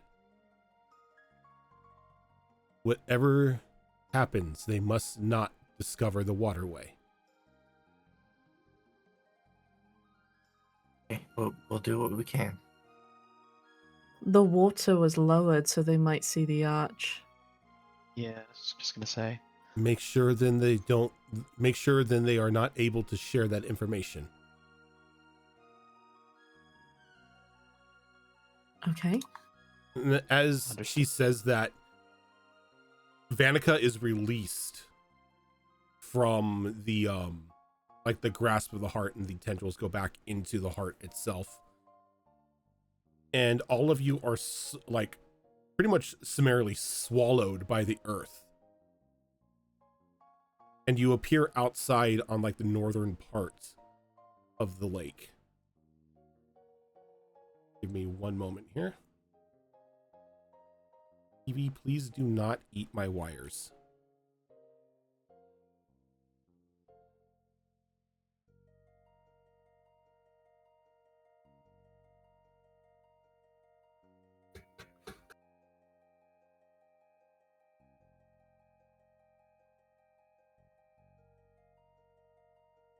A: Whatever happens, they must not discover the waterway.
E: Okay, we'll do what we can.
C: The water was lowered so they might see the arch.
B: Yeah, I was just gonna say.
A: Make sure then they are not able to share that information.
C: Okay.
A: And as she says that, Vanica is released from the the grasp of the heart, and the tendrils go back into the heart itself. And all of you are pretty much summarily swallowed by the earth. And you appear outside on the northern part of the lake. Give me one moment here. Evie, please do not eat my wires.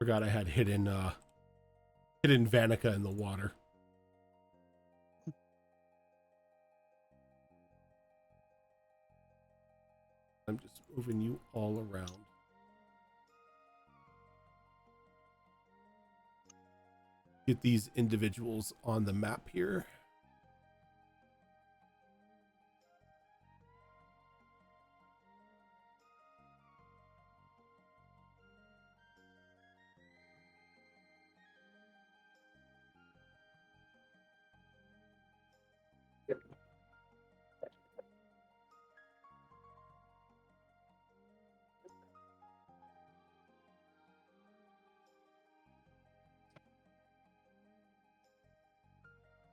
A: Forgot I had hidden Vanica in the water. I'm just moving you all around. Get these individuals on the map here.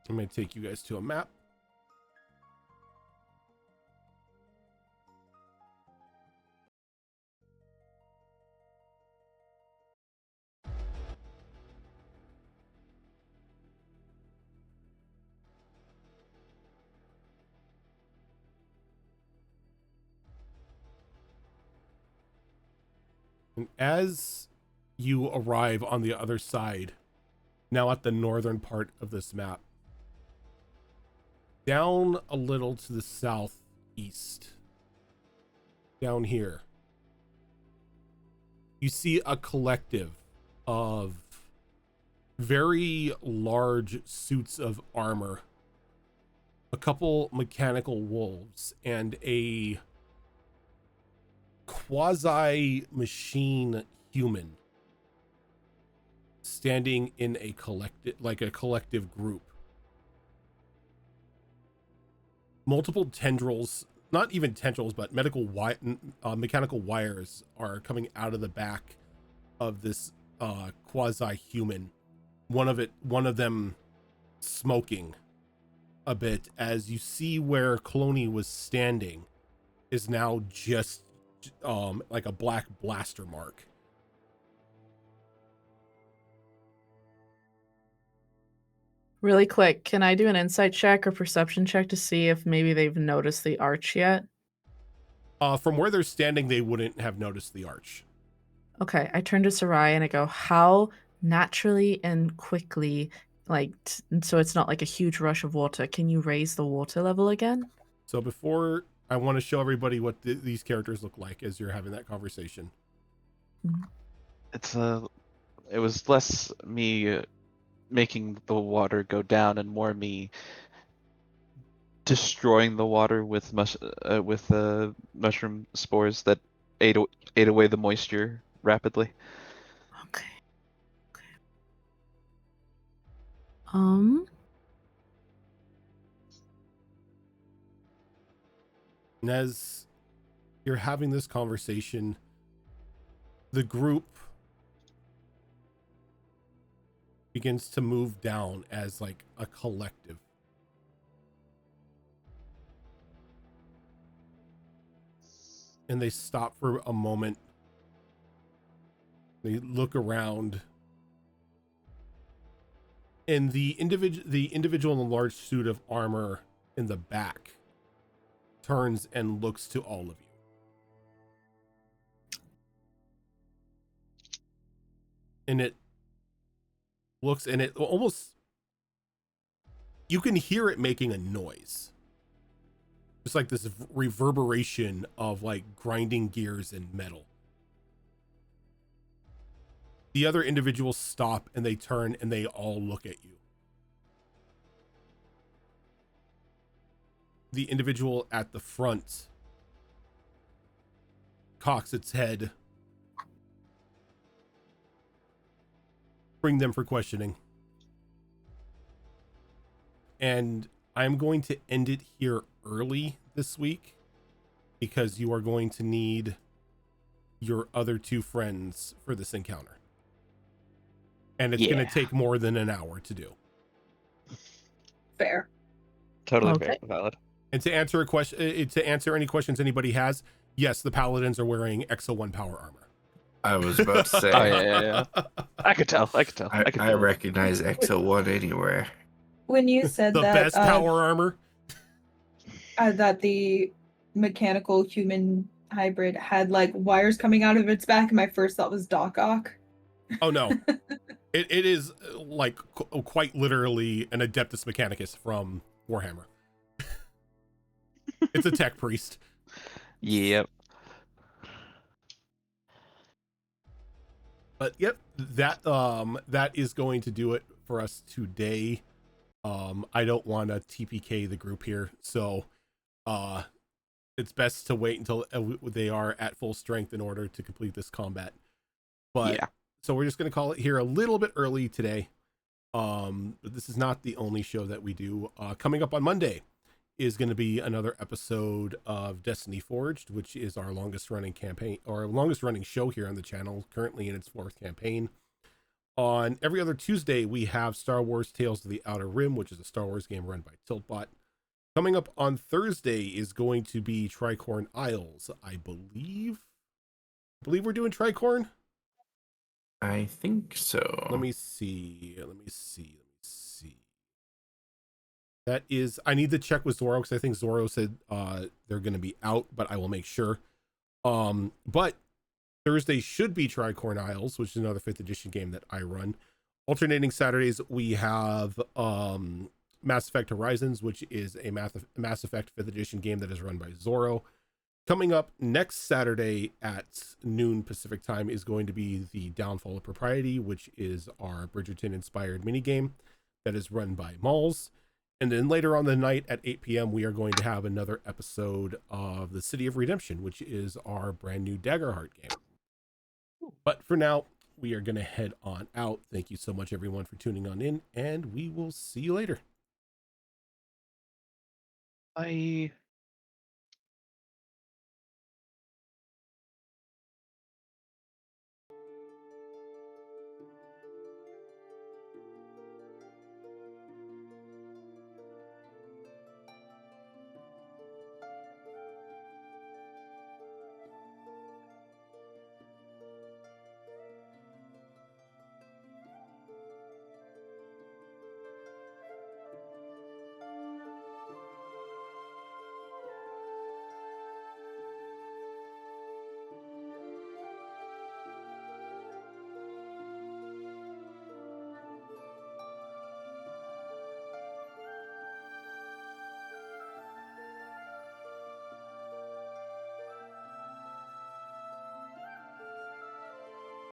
A: I'm going to take you guys to a map. And as you arrive on the other side, now at the northern part of this map, down a little to the southeast, down here, you see a collective of very large suits of armor, a couple mechanical wolves, and a quasi-machine human standing in a collective group. Multiple tendrils, not even tendrils, but mechanical wires are coming out of the back of this quasi-human. One of them smoking a bit, as you see where Cloney was standing is now just like a black blaster mark.
C: Really quick, can I do an insight check or perception check to see if maybe they've noticed the arch yet?
A: From where they're standing, they wouldn't have noticed the arch.
C: Okay, I turn to Sarai and I go, how naturally and quickly, like, so it's not like a huge rush of water, can you raise the water level again?
A: So before, I want to show everybody what these characters look like as you're having that conversation.
B: It was less me making the water go down and more me destroying the water with mushroom spores that ate away the moisture rapidly.
C: Okay.
A: And as you're having this conversation, the group begins to move down as like a collective. And they stop for a moment. They look around. And the individual in the large suit of armor in the back turns and looks to all of you. And it looks, and it almost, you can hear it making a noise. It's like this reverberation of like grinding gears and metal. The other individuals stop and they turn and they all look at you. The individual at the front cocks its head. Bring them for questioning. And I'm going to end it here early this week because you are going to need your other two friends for this encounter. And it's going to take more than an hour to do.
D: Fair.
B: Totally
C: Okay.
B: valid.
A: And to answer a question, to answer any questions anybody has, yes, the paladins are wearing Exo 1 power armor.
E: I was about to say.
B: Oh yeah. I could tell.
E: I recognize Exo 1 anywhere.
D: When you said
A: The
D: that,
A: best power armor.
D: That the mechanical human hybrid had like wires coming out of its back, my first thought was Doc Ock.
A: Oh no, it is like quite literally an Adeptus Mechanicus from Warhammer. It's a tech priest.
B: Yep.
A: But yep, that is going to do it for us today. I don't want to TPK the group here, so it's best to wait until they are at full strength in order to complete this combat. But
B: yeah.
A: So we're just going to call it here a little bit early today. But this is not the only show that we do. Coming up on Monday is going to be another episode of Destiny Forged, which is our longest running campaign or longest running show here on the channel, currently in its 4th campaign. On every other Tuesday, we have Star Wars Tales of the Outer Rim, which is a Star Wars game run by Tiltbot. Coming up on Thursday is going to be Tricorn Isles, I believe. I believe we're doing Tricorn.
E: I think so.
A: Let me see. That is, I need to check with Zoro because I think Zoro said they're going to be out, but I will make sure. But Thursday should be Tricorn Isles, which is another 5th edition game that I run. Alternating Saturdays, we have Mass Effect Horizons, which is a Mass Effect 5th edition game that is run by Zoro. Coming up next Saturday at noon Pacific time is going to be the Downfall of Propriety, which is our Bridgerton-inspired minigame that is run by Malls. And then later on the night at 8 p.m., we are going to have another episode of the City of Redemption, which is our brand new Daggerheart game. But for now, we are going to head on out. Thank you so much, everyone, for tuning on in, and we will see you later.
B: Bye.